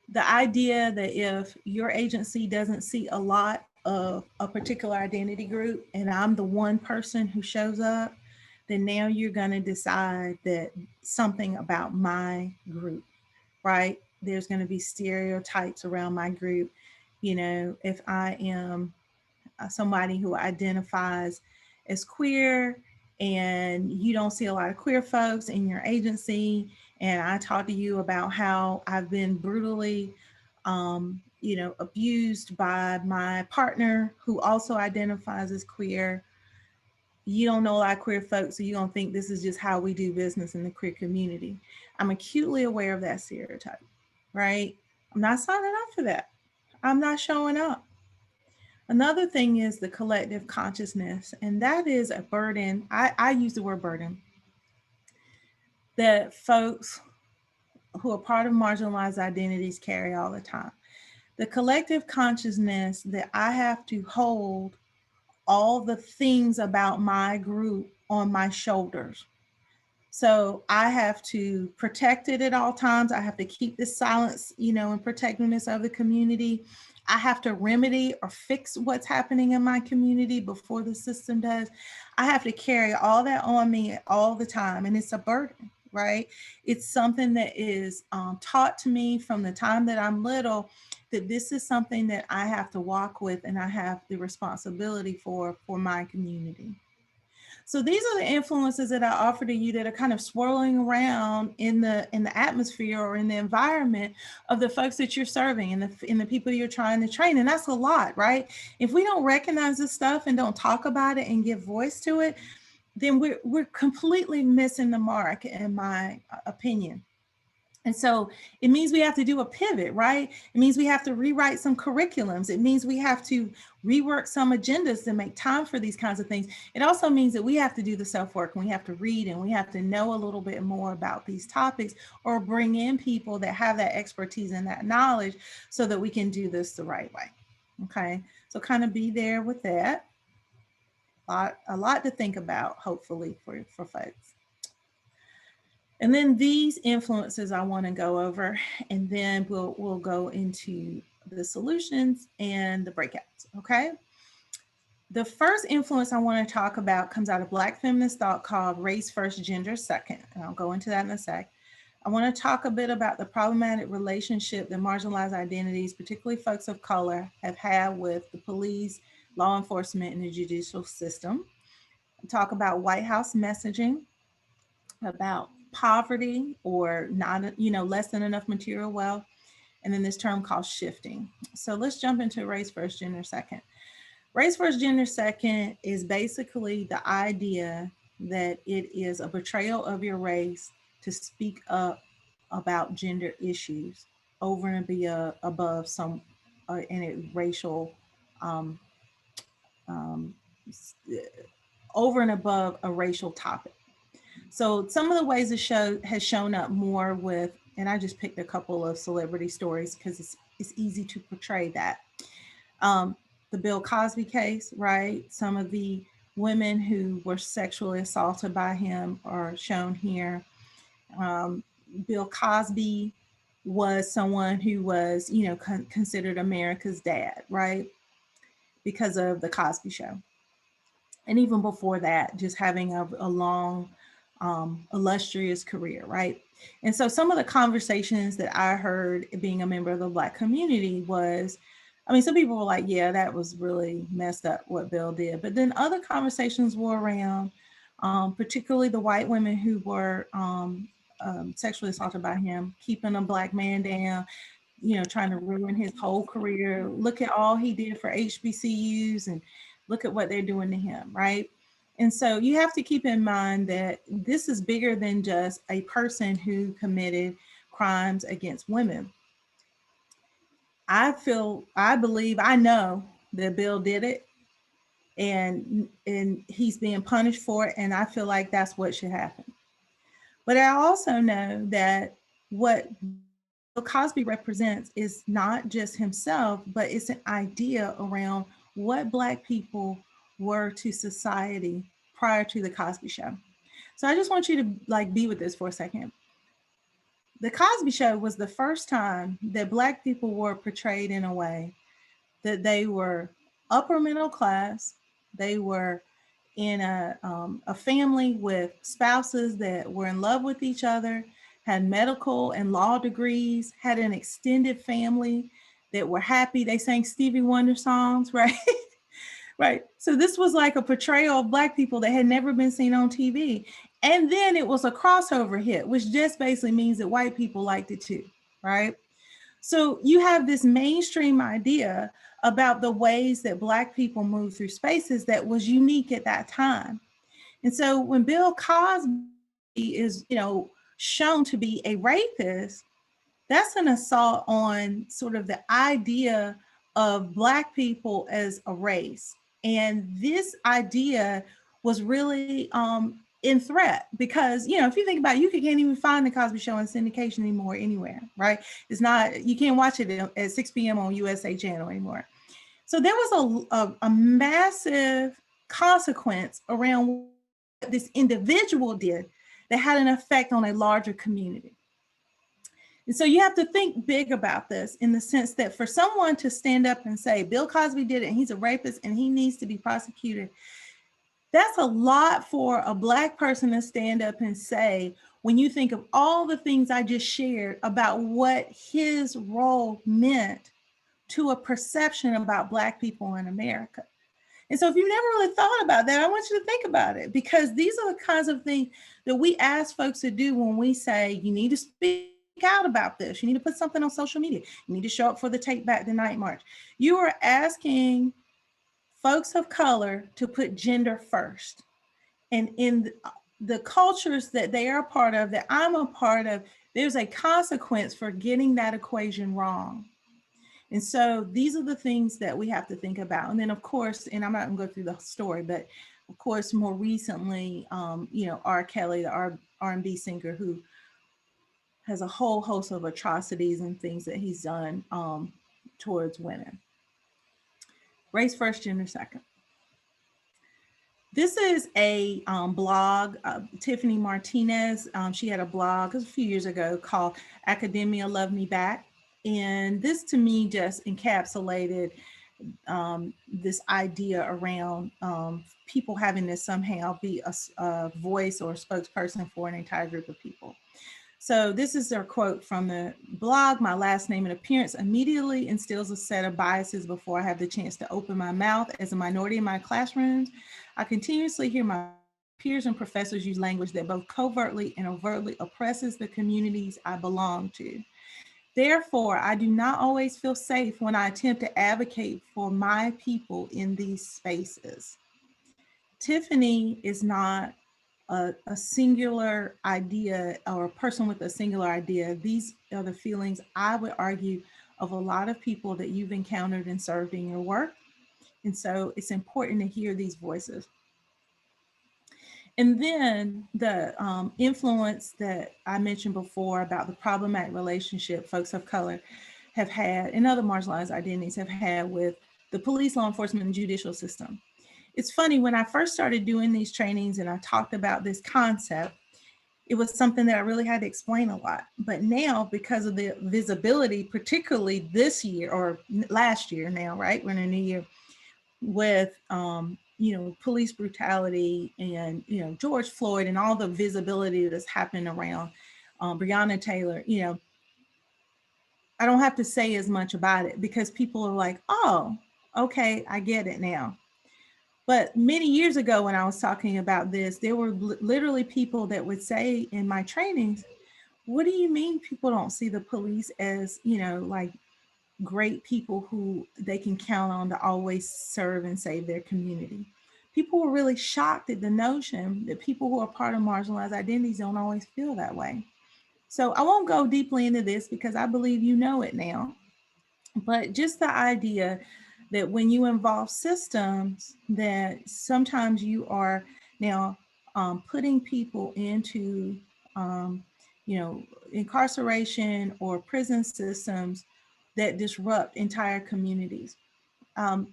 The idea that if your agency doesn't see a lot of a particular identity group and I'm the one person who shows up, then now you're going to decide that something about my group, right? There's going to be stereotypes around my group. You know, if I am somebody who identifies as queer and you don't see a lot of queer folks in your agency, and I talk to you about how I've been brutally abused by my partner who also identifies as queer. You don't know a lot of queer folks, so you don't think this is just how we do business in the queer community. I'm acutely aware of that stereotype, right? I'm not signing up for that. I'm not showing up. Another thing is the collective consciousness, and that is a burden. I use the word burden that folks who are part of marginalized identities carry all the time. The collective consciousness that I have to hold all the things about my group on my shoulders. So I have to protect it at all times. I have to keep the silence, and protectiveness of the community. I have to remedy or fix what's happening in my community before the system does. I have to carry all that on me all the time. And it's a burden, right? It's something that is taught to me from the time that I'm little, that this is something that I have to walk with and I have the responsibility for my community. So these are the influences that I offer to you that are kind of swirling around in the atmosphere or in the environment of the folks that you're serving and the people you're trying to train. And that's a lot, right? If we don't recognize this stuff and don't talk about it and give voice to it, then we're completely missing the mark, in my opinion. And so it means we have to do a pivot, right? It means we have to rewrite some curriculums. It means we have to rework some agendas to make time for these kinds of things. It also means that we have to do the self-work and we have to read and we have to know a little bit more about these topics or bring in people that have that expertise and that knowledge so that we can do this the right way. Okay, so kind of be there with that. A lot to think about, hopefully, for folks. And then these influences I want to go over, and then we'll go into the solutions and the breakouts, okay? The first influence I want to talk about comes out of Black feminist thought called race first, gender second, and I'll go into that in a sec. I want to talk a bit about the problematic relationship that marginalized identities, particularly folks of color, have had with the police, law enforcement, and the judicial system. Talk about White House messaging, about poverty or not, less than enough material wealth, and then this term called shifting. So let's jump into race first, gender second. Race first, gender second is basically the idea that it is a betrayal of your race to speak up about gender issues over and above some in a racial um, um, over and above a racial topic. So some of the ways the show has shown up more with, and I just picked a couple of celebrity stories because it's easy to portray that. The Bill Cosby case, right? Some of the women who were sexually assaulted by him are shown here. Bill Cosby was someone who was, considered America's dad, right? Because of the Cosby Show. And even before that, just having a long, illustrious career, right? And so some of the conversations that I heard being a member of the Black community was, some people were like, yeah, that was really messed up what Bill did. But then other conversations were around, particularly the white women who were sexually assaulted by him, keeping a Black man down, trying to ruin his whole career. Look at all he did for HBCUs and look at what they're doing to him, right? And so you have to keep in mind that this is bigger than just a person who committed crimes against women. I know that Bill did it. and he's being punished for it. And I feel like that's what should happen. But I also know that what Bill Cosby represents is not just himself, but it's an idea around what Black people were to society prior to the Cosby Show. So I just want you to like be with this for a second. The Cosby Show was the first time that Black people were portrayed in a way that they were upper middle class. They were in a family with spouses that were in love with each other, had medical and law degrees, had an extended family that were happy. They sang Stevie Wonder songs, right? Right. So this was like a portrayal of Black people that had never been seen on TV. And then it was a crossover hit, which just basically means that white people liked it too, right? So you have this mainstream idea about the ways that Black people move through spaces that was unique at that time. And so when Bill Cosby is, shown to be a rapist, that's an assault on sort of the idea of Black people as a race. And this idea was really in threat because, if you think about it, you can't even find the Cosby Show in syndication anymore anywhere, right? It's not, you can't watch it at 6 p.m. on USA Channel anymore. So there was a massive consequence around what this individual did that had an effect on a larger community. And so you have to think big about this in the sense that for someone to stand up and say, Bill Cosby did it and he's a rapist and he needs to be prosecuted, that's a lot for a Black person to stand up and say when you think of all the things I just shared about what his role meant to a perception about Black people in America. And so if you've never really thought about that, I want you to think about it, because these are the kinds of things that we ask folks to do when we say, you need to speak out about this. You need to put something on social media. You need to show up for the Take Back the Night March. You are asking folks of color to put gender first. And in the cultures that they are a part of, that I'm a part of, there's a consequence for getting that equation wrong. And so these are the things that we have to think about. And then, of course, and I'm not going to go through the story, but of course, more recently, R. Kelly, the R&B singer, who has a whole host of atrocities and things that he's done towards women. Race first, gender second. This is a blog, Tiffany Martinez. She had a blog a few years ago called Academia Love Me Back. And this to me just encapsulated this idea around people having to somehow be a voice or a spokesperson for an entire group of people. So this is their quote from the blog. My last name and appearance immediately instills a set of biases before I have the chance to open my mouth. As a minority in my classrooms, I continuously hear my peers and professors use language that both covertly and overtly oppresses the communities I belong to. Therefore, I do not always feel safe when I attempt to advocate for my people in these spaces. Tiffany is not a singular idea or a person with a singular idea. These are the feelings, I would argue, of a lot of people that you've encountered and served in your work. And so it's important to hear these voices. And then the influence that I mentioned before about the problematic relationship folks of color have had and other marginalized identities have had with the police, law enforcement, and judicial system. It's funny, when I first started doing these trainings and I talked about this concept, it was something that I really had to explain a lot. But now, because of the visibility, particularly this year or last year now, right? We're in a new year with, police brutality and, George Floyd and all the visibility that's happening around Breonna Taylor, I don't have to say as much about it because people are like, oh, okay, I get it now. But many years ago, when I was talking about this, there were literally people that would say in my trainings, what do you mean people don't see the police as, like great people who they can count on to always serve and save their community? People were really shocked at the notion that people who are part of marginalized identities don't always feel that way. So I won't go deeply into this because I believe you know it now. But just the idea that when you involve systems, that sometimes you are now putting people into, um, incarceration or prison systems that disrupt entire communities. Um,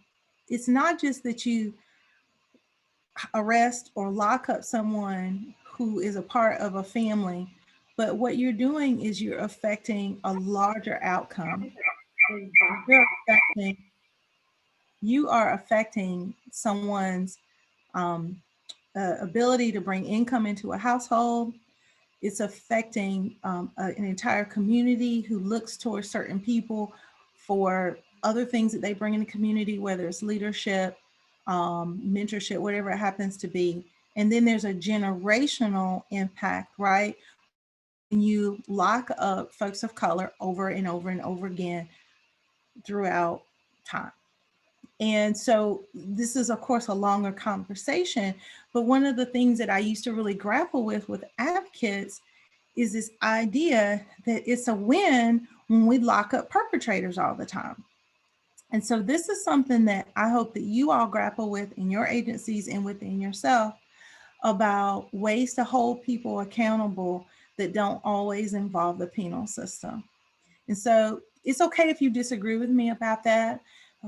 it's not just that you arrest or lock up someone who is a part of a family, but what you're doing is you're affecting a larger outcome. You're affecting, you are affecting someone's um, ability to bring income into a household. It's affecting an entire community who looks towards certain people for other things that they bring in the community, whether it's leadership, mentorship, whatever it happens to be. And then there's a generational impact, right? When you lock up folks of color over and over and over again throughout time. And so this is, of course, a longer conversation. But one of the things that I used to really grapple with advocates is this idea that it's a win when we lock up perpetrators all the time. And so this is something that I hope that you all grapple with in your agencies and within yourself, about ways to hold people accountable that don't always involve the penal system. And so it's okay if you disagree with me about that.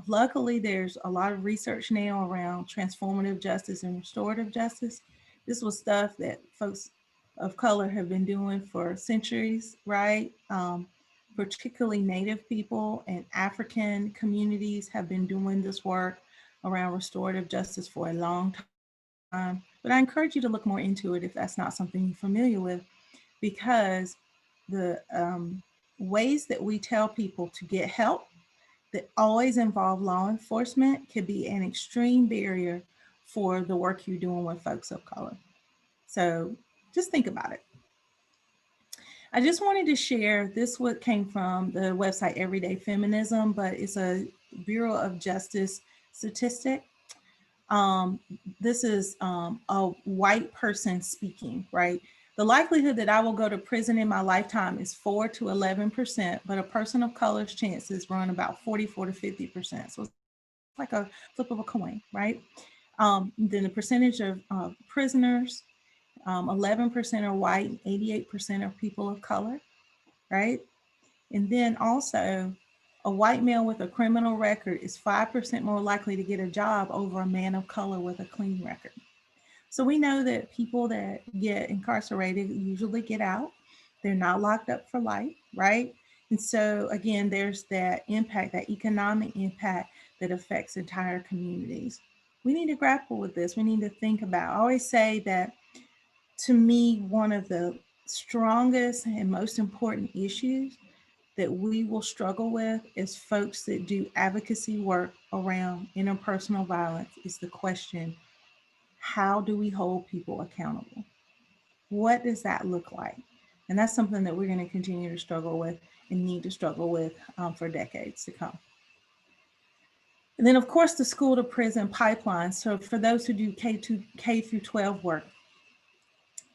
Luckily, there's a lot of research now around transformative justice and restorative justice. This was stuff that folks of color have been doing for centuries, right? Particularly Native people and African communities have been doing this work around restorative justice for a long time. But I encourage you to look more into it if that's not something you're familiar with, because the ways that we tell people to get help that always involve law enforcement can be an extreme barrier for the work you're doing with folks of color. So just think about it. I just wanted to share this, what came from the website Everyday Feminism, but it's a Bureau of Justice statistic. This is a white person speaking, right? The likelihood that I will go to prison in my lifetime is 4 to 11%, but a person of color's chances run about 44 to 50%. So it's like a flip of a coin, right? Then the percentage of prisoners, 11% are white, and 88% are people of color, right? And then also, a white male with a criminal record is 5% more likely to get a job over a man of color with a clean record. So we know that people that get incarcerated usually get out. They're not locked up for life, right? And so again, there's that impact, that economic impact that affects entire communities. We need to grapple with this. We need to think about, I always say that, to me, one of the strongest and most important issues that we will struggle with as folks that do advocacy work around interpersonal violence is the question, how do we hold people accountable? What does that look like? And that's something that we're going to continue to struggle with and need to struggle with for decades to come. And then, of course, the school to prison pipeline. So for those who do K through 12 work,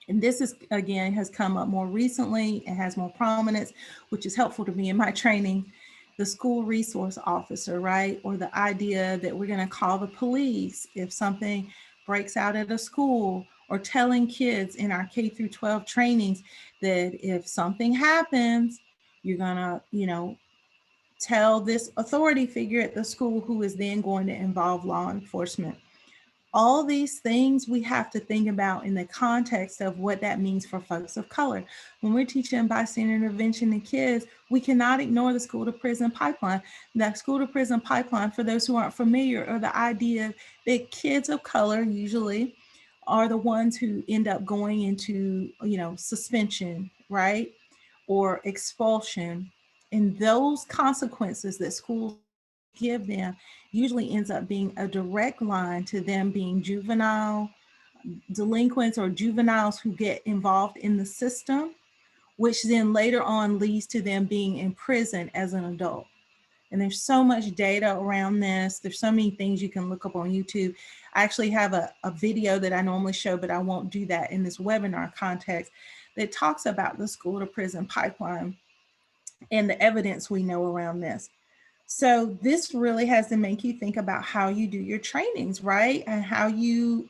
and this is, again, has come up more recently and has more prominence, which is helpful to me in my training, the school resource officer, right? Or the idea that we're going to call the police if something breaks out at a school, or telling kids in our K through 12 trainings that if something happens, you're going to, tell this authority figure at the school, who is then going to involve law enforcement. All these things we have to think about in the context of what that means for folks of color. When we're teaching bystander intervention to kids, we cannot ignore the school to prison pipeline. That school to prison pipeline, for those who aren't familiar, are the idea that kids of color usually are the ones who end up going into, suspension, right? Or expulsion. And those consequences that schools give them usually ends up being a direct line to them being juvenile delinquents or juveniles who get involved in the system, which then later on leads to them being in prison as an adult. And there's so much data around this. There's so many things you can look up on YouTube. I actually have a video that I normally show, but I won't do that in this webinar context, that talks about the school to prison pipeline and the evidence we know around this. So this really has to make you think about how you do your trainings, right? And how you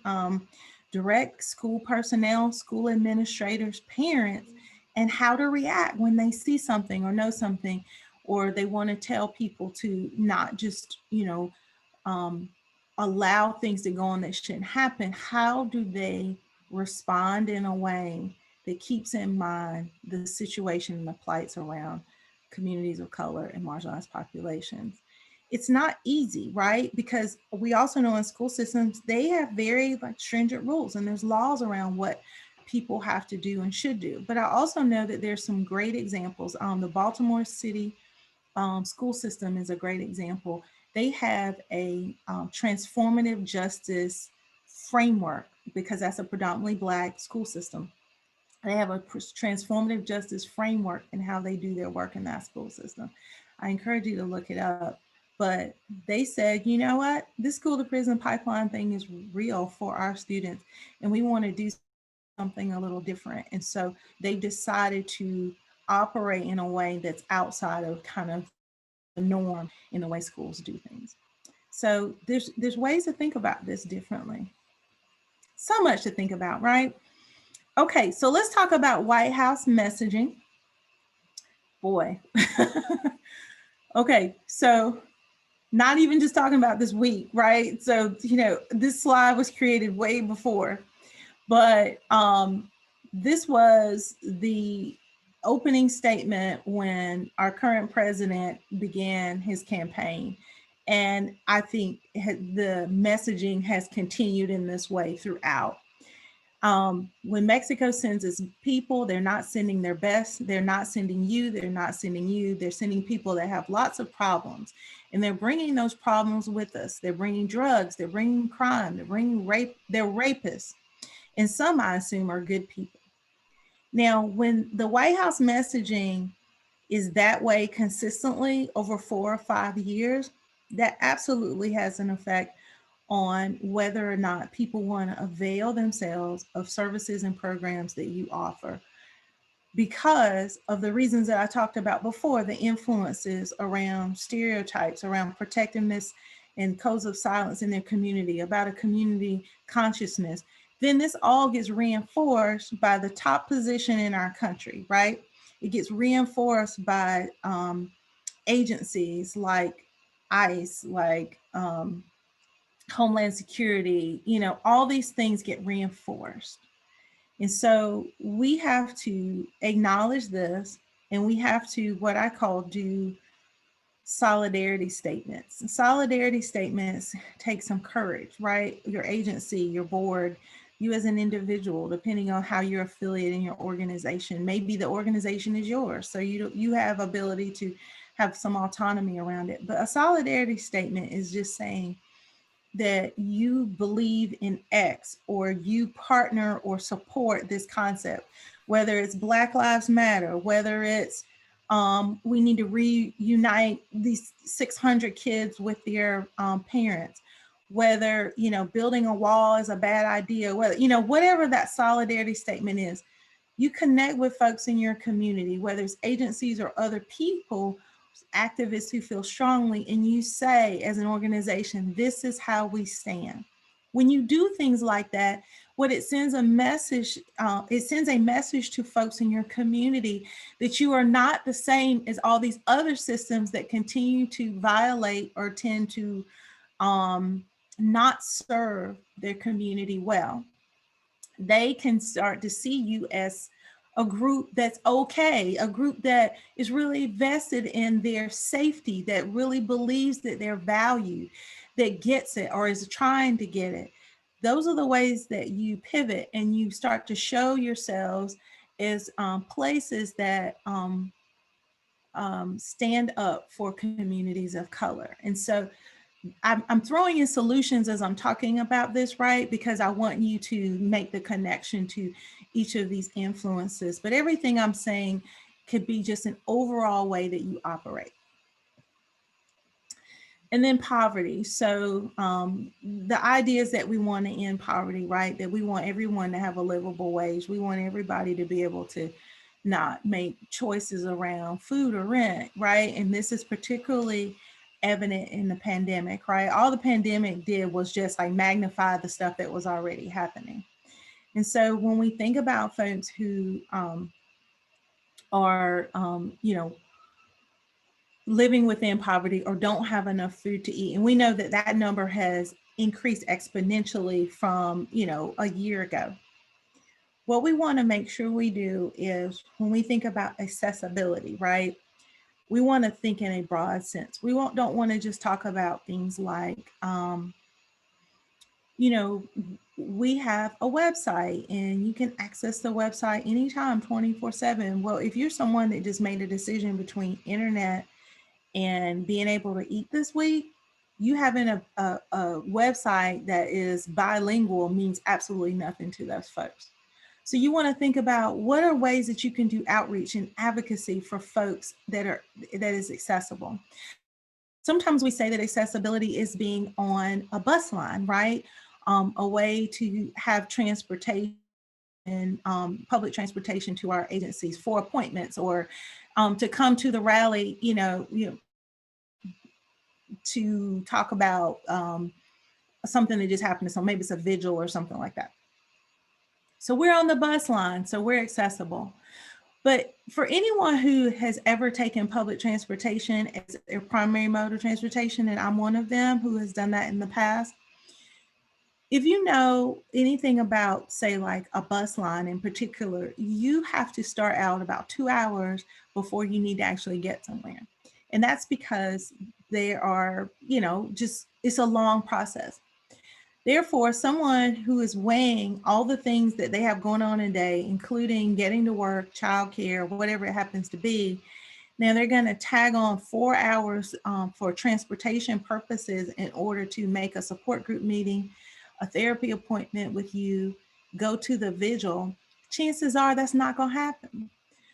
direct school personnel, school administrators, parents, and how to react when they see something or know something, or they want to tell people to not just, um, allow things to go on that shouldn't happen. How do they respond in a way that keeps in mind the situation and the plights around communities of color and marginalized populations? It's not easy, right? Because we also know in school systems, they have very stringent rules, and there's laws around what people have to do and should do. But I also know that there's some great examples. The Baltimore City school system is a great example. They have a transformative justice framework, because that's a predominantly Black school system. They have a transformative justice framework in how they do their work in that school system. I encourage you to look it up. But they said, you know what, this school to prison pipeline thing is real for our students, and we want to do something a little different. And so they decided to operate in a way that's outside of kind of the norm in the way schools do things. So there's ways to think about this differently. So much to think about, right? Okay, so let's talk about White House messaging. Boy. Okay, so not even just talking about this week, right? So, this slide was created way before, but this was the opening statement when our current president began his campaign. And I think the messaging has continued in this way throughout. When Mexico sends its people, they're not sending their best. They're not sending you. They're not sending you. They're sending people that have lots of problems. And they're bringing those problems with us. They're bringing drugs. They're bringing crime. They're bringing rape. They're rapists. And some, I assume, are good people. Now, when the White House messaging is that way consistently over 4 or 5 years, that absolutely has an effect on whether or not people want to avail themselves of services and programs that you offer, because of the reasons that I talked about before, the influences around stereotypes, around protectiveness and codes of silence in their community, about a community consciousness. Then this all gets reinforced by the top position in our country, right? It gets reinforced by agencies like ICE, like Homeland Security, all these things get reinforced. And so we have to acknowledge this, and we have to, what I call, do solidarity statements. And solidarity statements take some courage, right? Your agency, your board, you as an individual, depending on how you're affiliated in your organization. Maybe the organization is yours, so you have ability to have some autonomy around it. But a solidarity statement is just saying that you believe in X, or you partner or support this concept, whether it's Black Lives Matter, whether it's we need to reunite these 600 kids with their parents, whether, building a wall is a bad idea, whether, whatever that solidarity statement is, you connect with folks in your community, whether it's agencies or other people, activists who feel strongly, and you say as an organization, this is how we stand. When you do things like that, what it sends a message, to folks in your community that you are not the same as all these other systems that continue to violate or tend to not serve their community well. They can start to see you as a group that's okay, a group that is really vested in their safety, that really believes that they're valued, that gets it or is trying to get it. Those are the ways that you pivot and you start to show yourselves as places that stand up for communities of color. And so I'm throwing in solutions as I'm talking about this, right? Because I want you to make the connection to each of these influences. But everything I'm saying could be just an overall way that you operate. And then poverty. So the idea is that we want to end poverty, right? That we want everyone to have a livable wage. We want everybody to be able to not make choices around food or rent, right? And this is particularly evident in the pandemic, right? All the pandemic did was just like magnify the stuff that was already happening. And so when we think about folks who are, living within poverty or don't have enough food to eat, and we know that that number has increased exponentially from, a year ago. What we want to make sure we do is when we think about accessibility, right? We want to think in a broad sense. Don't want to just talk about things like, you know, we have a website and you can access the website anytime, 24/7. Well, if you're someone that just made a decision between internet and being able to eat this week, you having a website that is bilingual means absolutely nothing to those folks. So you want to think about what are ways that you can do outreach and advocacy for folks that is accessible. Sometimes we say that accessibility is being on a bus line, right? A way to have transportation and public transportation to our agencies for appointments, or to come to the rally, to talk about something that just happened to someone. Maybe it's a vigil or something like that. So we're on the bus line, so we're accessible. But for anyone who has ever taken public transportation as their primary mode of transportation, and I'm one of them who has done that in the past, if you know anything about, say, like a bus line in particular, you have to start out about 2 hours before you need to actually get somewhere. And that's because there are, it's a long process. Therefore, someone who is weighing all the things that they have going on in a day, including getting to work, childcare, whatever it happens to be, now they're going to tag on 4 hours for transportation purposes in order to make a support group meeting, a therapy appointment with you, go to the vigil. Chances are that's not going to happen.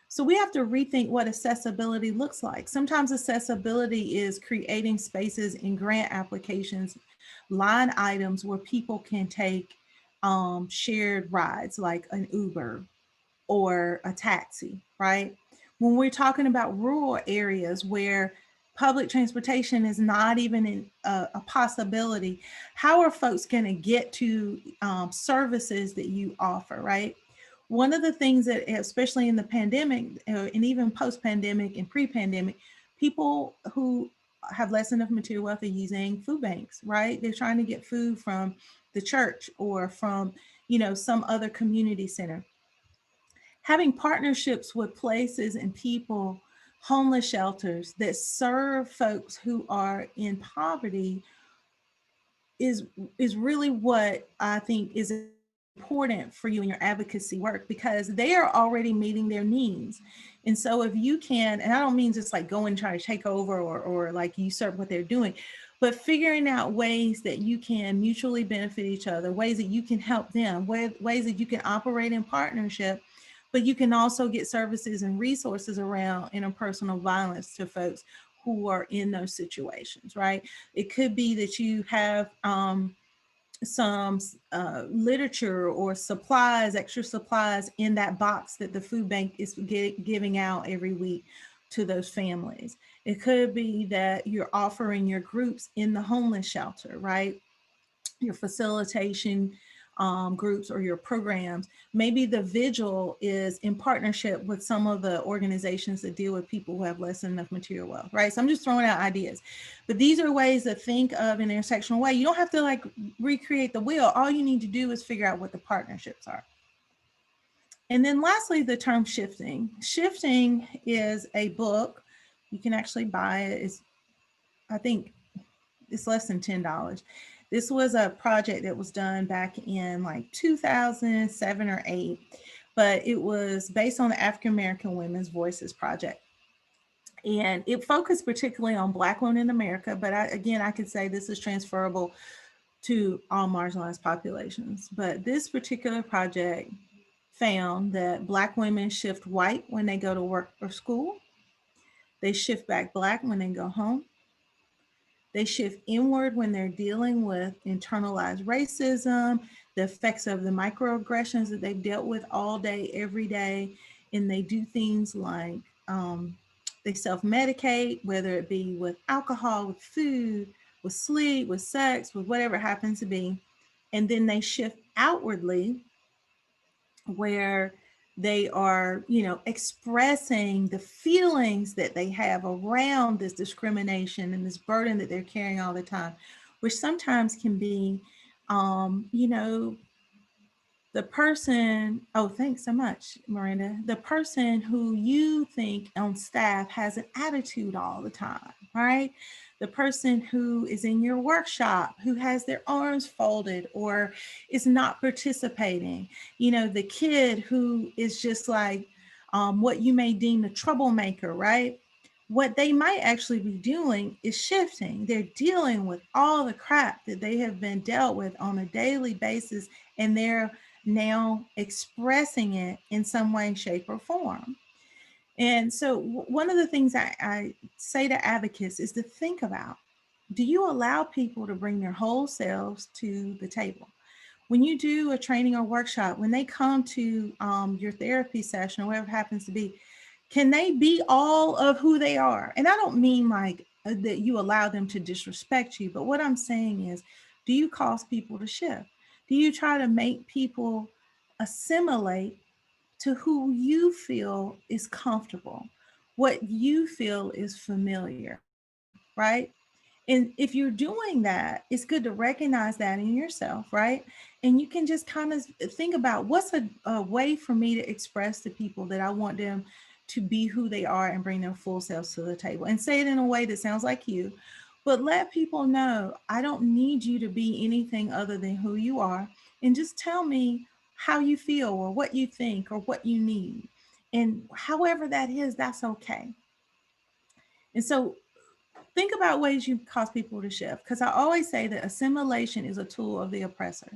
So we have to rethink what accessibility looks like. Sometimes accessibility is creating spaces in grant applications, line items where people can take shared rides like an Uber or a taxi, right? When we're talking about rural areas where public transportation is not even a possibility, how are folks going to get to services that you offer, right? One of the things that, especially in the pandemic and even post-pandemic and pre-pandemic, people who have less enough material wealth are using food banks, right? They're trying to get food from the church or from, some other community center. Having partnerships with places and people, homeless shelters that serve folks who are in poverty is really what I think is important for you in your advocacy work, because they are already meeting their needs. And so if you can, and I don't mean just like go and try to take over or like usurp what they're doing, but figuring out ways that you can mutually benefit each other, ways that you can help them, ways that you can operate in partnership, but you can also get services and resources around interpersonal violence to folks who are in those situations, right? It could be that you have some literature or supplies, extra supplies in that box that the food bank is giving out every week to those families. It could be that you're offering your groups in the homeless shelter, right? Your facilitation groups or your programs. Maybe the vigil is in partnership with some of the organizations that deal with people who have less than enough material wealth, right? So I'm just throwing out ideas, but these are ways to think of an intersectional way. You don't have to like recreate the wheel. All you need to do is figure out what the partnerships are. And then lastly, the term shifting. Shifting is a book. You can actually buy it. I think it's less than $10. This was a project that was done back in like 2007 or 8, but it was based on the African American Women's Voices Project. And it focused particularly on Black women in America, but I could say this is transferable to all marginalized populations. But this particular project found that Black women shift white when they go to work or school. They shift back Black when they go home. They shift inward when they're dealing with internalized racism, the effects of the microaggressions that they've dealt with all day, every day. And they do things like They self-medicate, whether it be with alcohol, with food, with sleep, with sex, with whatever it happens to be. And then they shift outwardly where they are, expressing the feelings that they have around this discrimination and this burden that they're carrying all the time, which sometimes can be, you know, the person, oh, thanks so much, Miranda. The person who you think on staff has an attitude all the time, right? The person who is in your workshop who has their arms folded or is not participating. The kid who is just like what you may deem a troublemaker, right? What they might actually be doing is shifting. They're dealing with all the crap that they have been dealt with on a daily basis, and they're now expressing it in some way, shape, or form. And so, one of the things I say to advocates is to think about, do you allow people to bring their whole selves to the table? When you do a training or workshop, when they come to your therapy session or whatever it happens to be, can they be all of who they are? And I don't mean like that you allow them to disrespect you, but what I'm saying is, do you cause people to shift? Do you try to make people assimilate to who you feel is comfortable, what you feel is familiar, right? And if you're doing that, it's good to recognize that in yourself, right? And you can just kind of think about, what's a way for me to express to people that I want them to be who they are and bring their full selves to the table, and say it in a way that sounds like you, but let people know, I don't need you to be anything other than who you are. And just tell me how you feel or what you think or what you need. And however that is, that's okay. And so think about ways you cause people to shift. Because I always say that assimilation is a tool of the oppressor.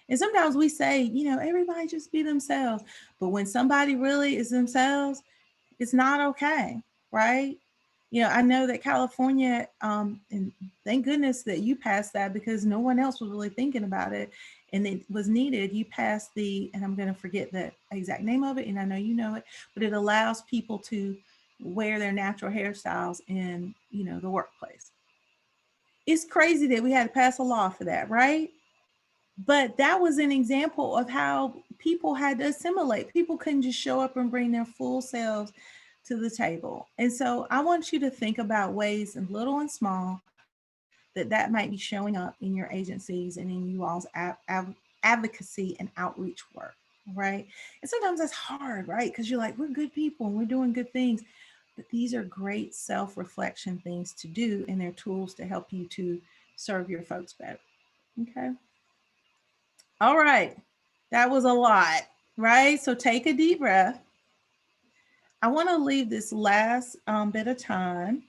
And sometimes we say, everybody just be themselves. But when somebody really is themselves, it's not okay, right? I know that California, and thank goodness that you passed that, because no one else was really thinking about it and it was needed. You passed and I'm going to forget the exact name of it, and I know you know it, but it allows people to wear their natural hairstyles in, the workplace. It's crazy that we had to pass a law for that, right? But that was an example of how people had to assimilate. People couldn't just show up and bring their full selves to the table. And so I want you to think about ways, and little and small, that might be showing up in your agencies and in you all's advocacy and outreach work, right? And sometimes that's hard, right? Because you're like, we're good people and we're doing good things. But these are great self-reflection things to do, and they're tools to help you to serve your folks better. Okay. All right. That was a lot, right? So take a deep breath. I want to leave this last bit of time,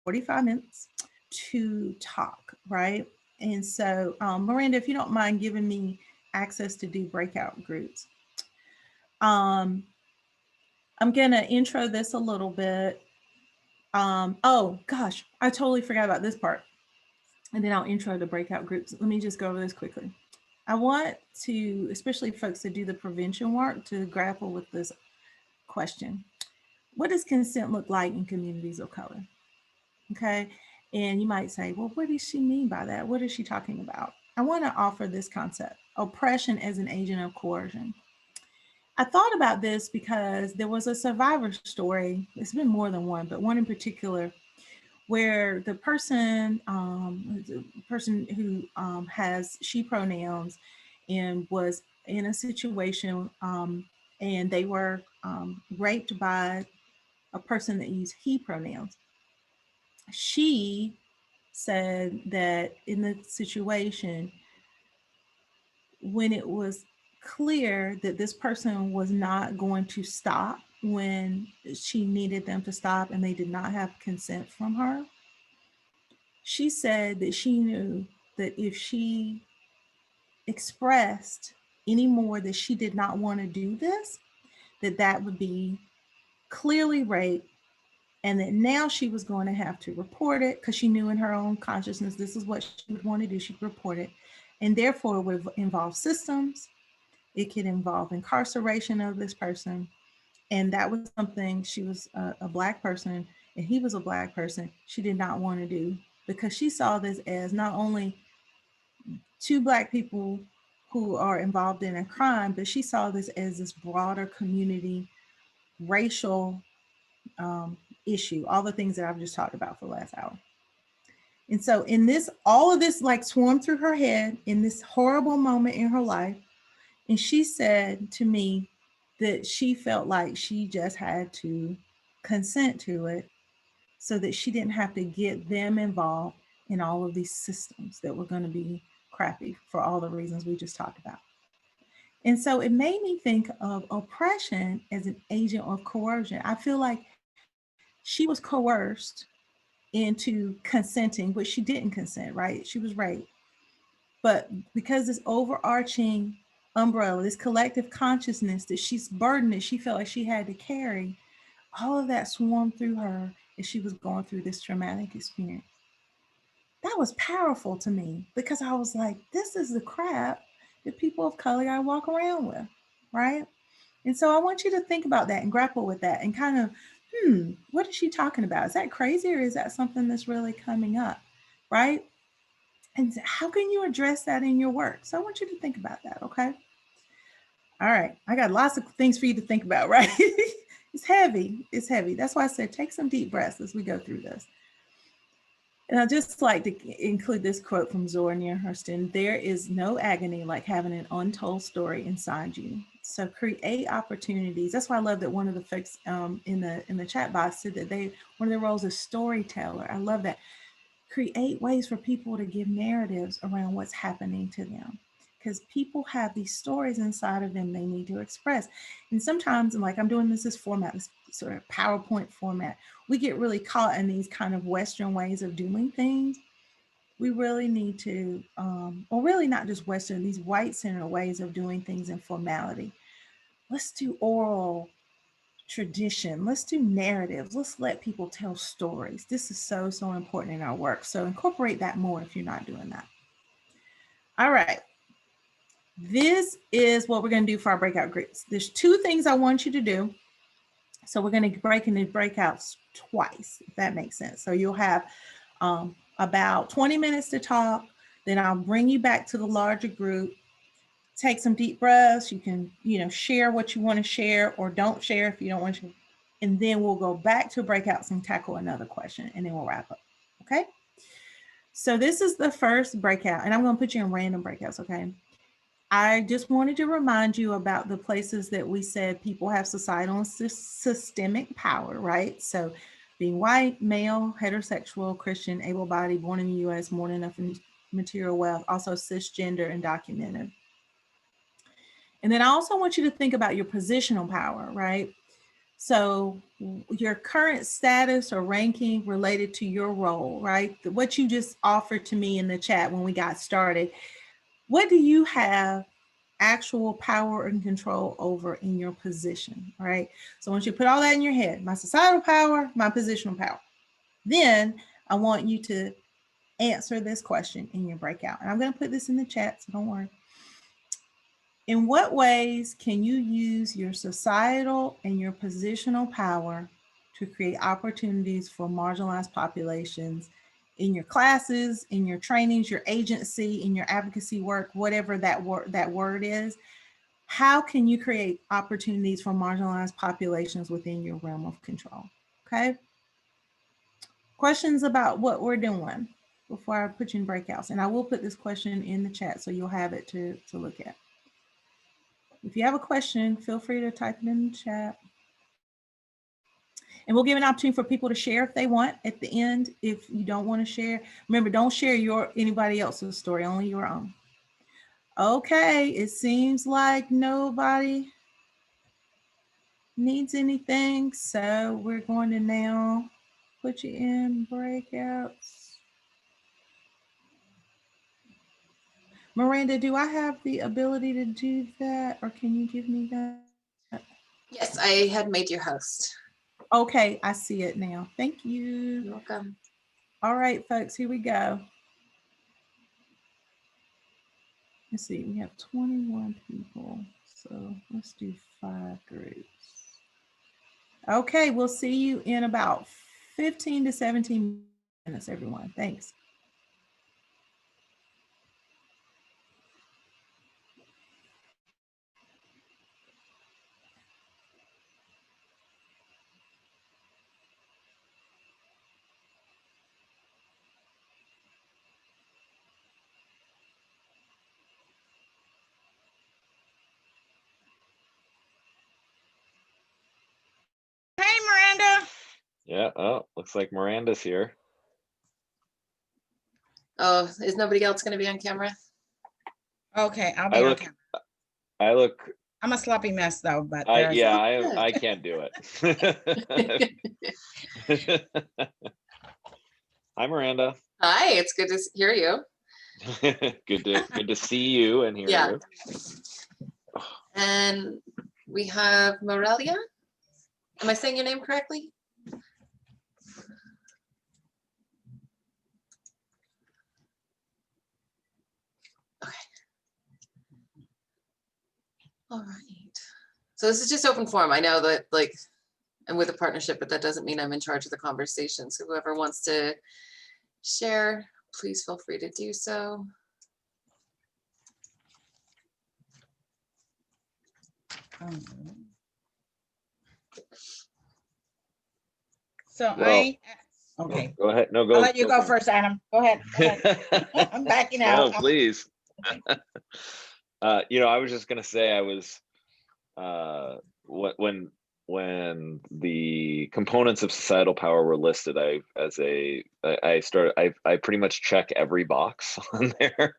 45 minutes, to talk, right? And so, Miranda, if you don't mind giving me access to do breakout groups, um, I'm going to intro this a little bit. Oh, gosh, I totally forgot about this part. And then I'll intro the breakout groups. Let me just go over this quickly. I want to, especially folks that do the prevention work, to grapple with this question. What does consent look like in communities of color? Okay. And you might say, well, what does she mean by that? What is she talking about? I want to offer this concept: oppression as an agent of coercion. I thought about this because there was a survivor story. It's been more than one, but one in particular, where the person who has she pronouns and was in a situation, and they were raped by a person that used he pronouns. She said that in the situation, when it was clear that this person was not going to stop when she needed them to stop and they did not have consent from her, she said that she knew that if she expressed anymore that she did not want to do this, that would be clearly rape, and that now she was going to have to report it, because she knew in her own consciousness this is what she would want to do. She'd report it, and therefore it would involve systems. It could involve incarceration of this person. And that was something she was a Black person and he was a Black person. She did not want to do because she saw this as not only two Black people who are involved in a crime, but she saw this as this broader community, racial issue, all the things that I've just talked about for the last hour. And so, in this, all of this like swarmed through her head in this horrible moment in her life. And she said to me that she felt like she just had to consent to it so that she didn't have to get them involved in all of these systems that were going to be crappy for all the reasons we just talked about. And so it made me think of oppression as an agent of coercion. I feel like she was coerced into consenting, but she didn't consent, right? She was raped. But because this overarching umbrella, this collective consciousness that she's burdened, that she felt like she had to carry, all of that swarmed through her as she was going through this traumatic experience. That was powerful to me because I was like, this is the crap that people of color gotta walk around with, right? And so I want you to think about that and grapple with that and kind of, what is she talking about? Is that crazy or is that something that's really coming up, right? And how can you address that in your work? So I want you to think about that, okay? All right, I got lots of things for you to think about, right? It's heavy. It's heavy. That's why I said take some deep breaths as we go through this. And I just like to include this quote from Zora Neale Hurston: "There is no agony like having an untold story inside you." So create opportunities. That's why I love that one of the folks in the chat box said that one of their roles is storyteller. I love that. Create ways for people to give narratives around what's happening to them, because people have these stories inside of them they need to express. And sometimes, like I'm doing this format, this sort of PowerPoint format, we get really caught in these kind of Western ways of doing things. We really need to, or really not just Western, these white centered ways of doing things in formality. Let's do oral tradition. Let's do narratives. Let's let people tell stories. This is so, so important in our work. So incorporate that more if you're not doing that. All right. This is what we're going to do for our breakout groups. There's two things I want you to do. So we're going to break into breakouts twice, if that makes sense. So you'll have about 20 minutes to talk. Then I'll bring you back to the larger group. Take some deep breaths. You can, share what you want to share or don't share if you don't want to. And then we'll go back to breakouts and tackle another question, and then we'll wrap up. Okay. So this is the first breakout, and I'm going to put you in random breakouts. Okay. I just wanted to remind you about the places that we said people have societal and systemic power, right? So being white, male, heterosexual, Christian, able-bodied, born in the US, more than enough material wealth, also cisgender and documented. And then I also want you to think about your positional power, right? So your current status or ranking related to your role, right? What you just offered to me in the chat when we got started. What do you have actual power and control over in your position, right? So once you put all that in your head, my societal power, my positional power, then I want you to answer this question in your breakout. And I'm going to put this in the chat, so don't worry. In what ways can you use your societal and your positional power to create opportunities for marginalized populations in your classes, in your trainings, your agency, in your advocacy work, whatever that word is? How can you create opportunities for marginalized populations within your realm of control? Okay. Questions about what we're doing before I put you in breakouts. And I will put this question in the chat so you'll have it to look at. If you have a question, feel free to type it in the chat. And we'll give an opportunity for people to share if they want at the end. If you don't want to share, remember, don't share anybody else's story, only your own. Okay, it seems like nobody needs anything. So we're going to now put you in breakouts. Miranda, do I have the ability to do that, or can you give me that? Yes, I had made you host. Okay, I see it now. Thank you. You're welcome. All right, folks, here we go. Let's see, we have 21 people. So let's do 5 groups. Okay, we'll see you in about 15 to 17 minutes, everyone. Thanks. Hey, Miranda. Yeah, oh, looks like Miranda's here. Oh, is nobody else going to be on camera? Okay, I'll be on camera. I'm a sloppy mess though, but I can't do it. Hi, Miranda. Hi, it's good to hear you. Good to see you and hear you. And we have Morelia. Am I saying your name correctly? Okay. All right. So this is just open forum. I know that like I'm with a partnership, but that doesn't mean I'm in charge of the conversation. So whoever wants to share, please feel free to do so. Okay. Go ahead. No, go. I'll let you go first, Adam. Go ahead. I'm backing out. No, please. You know, I was just gonna say I was when the components of societal power were listed, I pretty much check every box on there,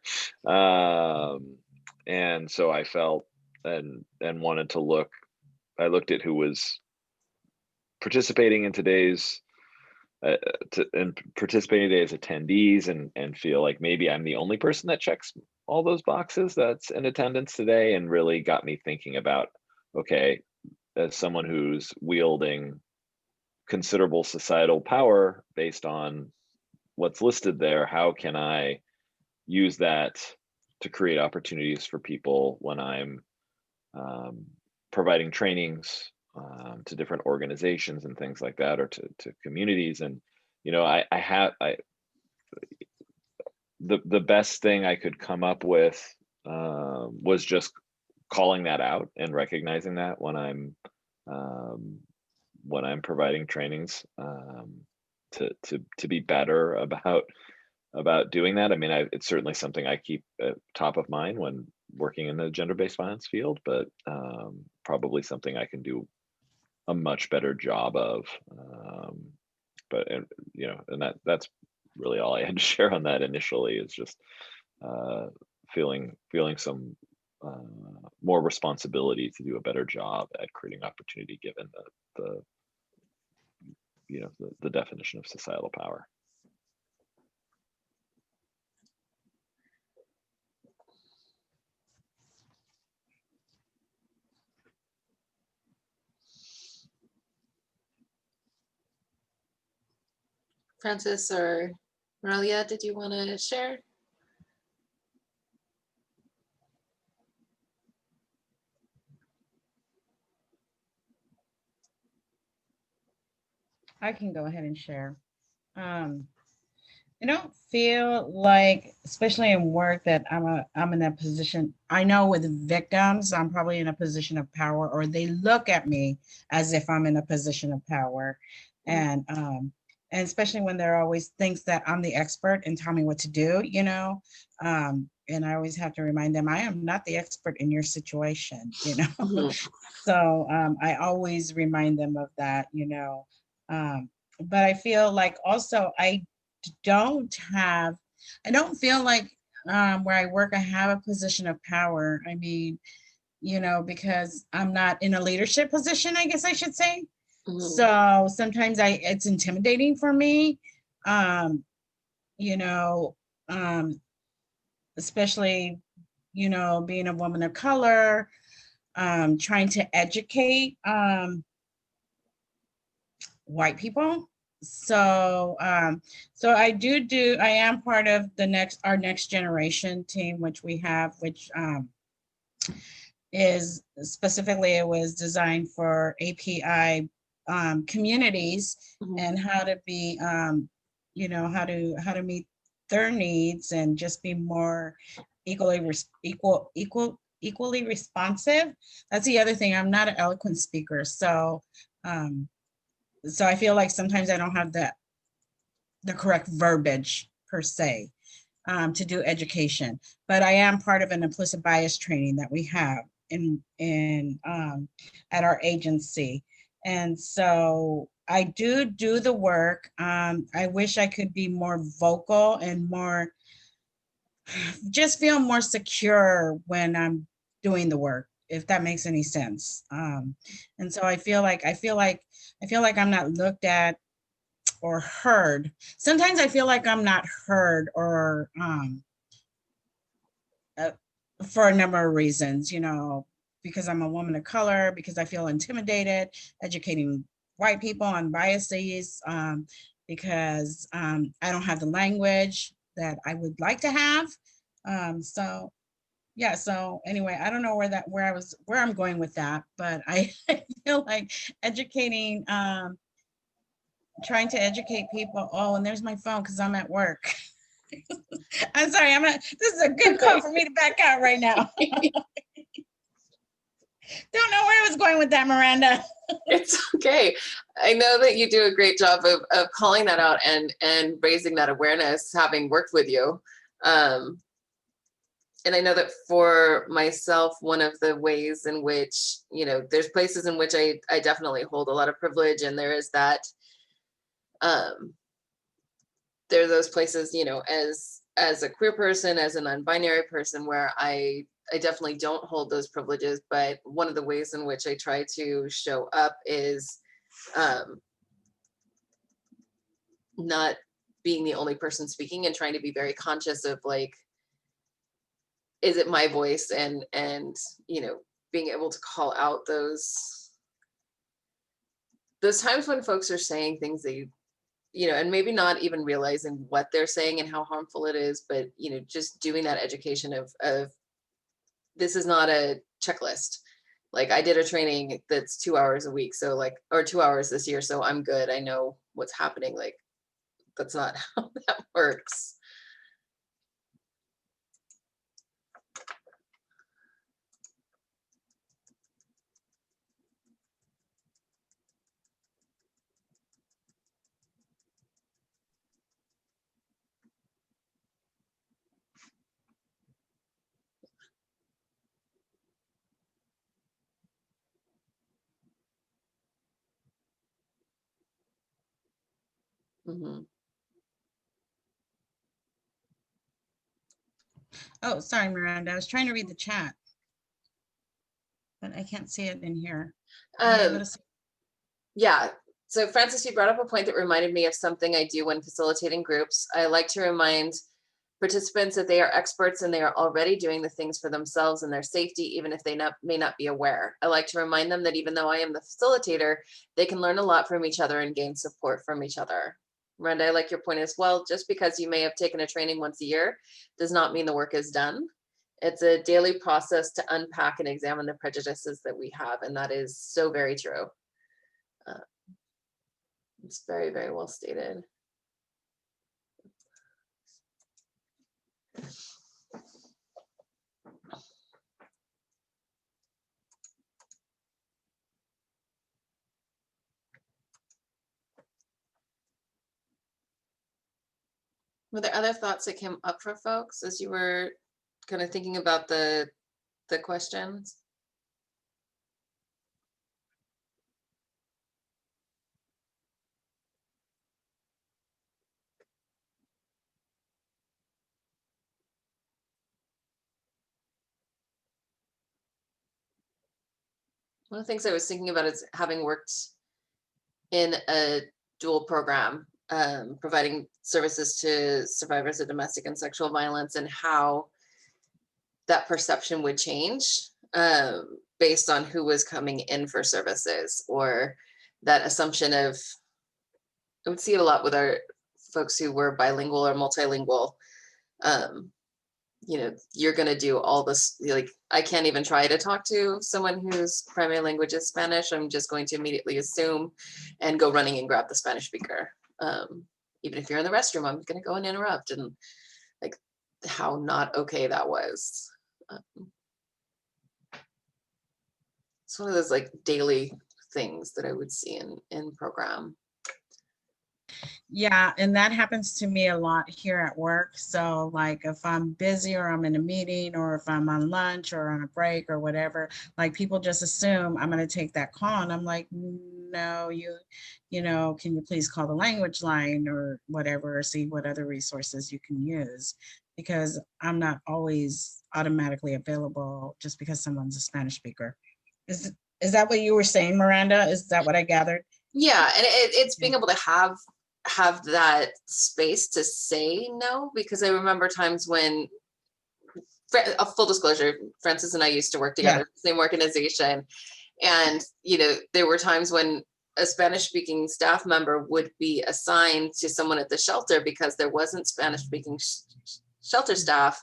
and so I felt and wanted to look. I looked at who was participating in today's and participating today as attendees, and feel like maybe I'm the only person that checks all those boxes that's in attendance today, and really got me thinking about, okay, as someone who's wielding considerable societal power based on what's listed there, how can I use that to create opportunities for people when I'm providing trainings to different organizations and things like that, or to communities. And you know, the best thing I could come up with was just calling that out and recognizing that when I'm providing trainings, to be better about doing that. I mean, it's certainly something I keep top of mind when working in the gender-based violence field, but probably something I can do a much better job of. But you know, and that's really all I had to share on that initially, is just feeling some more responsibility to do a better job at creating opportunity, given the you know, the definition of societal power. Francis or Morelia, did you want to share? I can go ahead and share. I don't feel like, especially in work, that I'm in a position. I know with victims, I'm probably in a position of power, or they look at me as if I'm in a position of power, and especially when there always thinks that I'm the expert and tell me what to do, you know. And I always have to remind them, I am not the expert in your situation, you know. So I always remind them of that, you know. But I feel like also I don't feel like where I work, I have a position of power. I mean, you know, because I'm not in a leadership position, I guess I should say. So sometimes it's intimidating for me, you know, especially, you know, being a woman of color, trying to educate white people. So so I am part of our next generation team, which we have, which is specifically, it was designed for API communities Mhm. and how to be, you know, how to meet their needs and just be more equally equally responsive. That's the other thing. I'm not an eloquent speaker, so so I feel like sometimes I don't have the correct verbiage per se to do education, but I am part of an implicit bias training that we have in at our agency. And so I do the work. I wish I could be more vocal and more, just feel more secure when I'm doing the work, if that makes any sense. And so I feel like I'm not looked at or heard. Sometimes I feel like I'm not heard or for a number of reasons, you know, because I'm a woman of color, because I feel intimidated educating white people on biases, because I don't have the language that I would like to have. So yeah, so anyway, I don't know where I'm going with that, but I feel like educating, trying to educate people. Oh, and there's my phone because I'm at work. I'm sorry, this is a good call for me to back out right now. Don't know where I was going with that, Miranda. It's okay. I know that you do a great job of calling that out and raising that awareness, having worked with you. And I know that for myself, one of the ways in which, you know, there's places in which I definitely hold a lot of privilege, and there is that, there are those places, you know, as a queer person, as a non-binary person, where I definitely don't hold those privileges. But one of the ways in which I try to show up is not being the only person speaking and trying to be very conscious of, like, is it my voice, and you know, being able to call out those times when folks are saying things they, you know, and maybe not even realizing what they're saying and how harmful it is, but, you know, just doing that education of this is not a checklist. Like, I did a training that's 2 hours a week, so, like, or 2 hours this year, so I'm good, I know what's happening. Like, that's not how that works. Mm-hmm. Oh, sorry, Miranda. I was trying to read the chat, but I can't see it in here. Are you able to see? Yeah. So Francis, you brought up a point that reminded me of something I do when facilitating groups. I like to remind participants that they are experts and they are already doing the things for themselves and their safety, even if they may not be aware. I like to remind them that even though I am the facilitator, they can learn a lot from each other and gain support from each other. Miranda, I like your point as well. Just because you may have taken a training once a year does not mean the work is done. It's a daily process to unpack and examine the prejudices that we have, and that is so very true. It's very, very well stated. Were there other thoughts that came up for folks as you were kind of thinking about the questions? One of the things I was thinking about is having worked in a dual program, providing services to survivors of domestic and sexual violence, and how that perception would change based on who was coming in for services, or that assumption of, I would see it a lot with our folks who were bilingual or multilingual, you know, you're going to do all this. Like, I can't even try to talk to someone whose primary language is Spanish. I'm just going to immediately assume and go running and grab the Spanish speaker. Even if you're in the restroom, I'm going to go and interrupt, and like how not okay that was. It's one of those like daily things that I would see in program. Yeah, and that happens to me a lot here at work. So like if I'm busy or I'm in a meeting or if I'm on lunch or on a break or whatever, like people just assume I'm going to take that call, and I'm like, no, you know, can you please call the language line or whatever, or see what other resources you can use, because I'm not always automatically available just because someone's a Spanish speaker. Is that what you were saying, Miranda? Is that what I gathered? Yeah, and it's being able to have that space to say no, because I remember times when, a full disclosure, Francis and I used to work together, same organization, and you know, there were times when a Spanish speaking staff member would be assigned to someone at the shelter because there wasn't Spanish speaking shelter staff,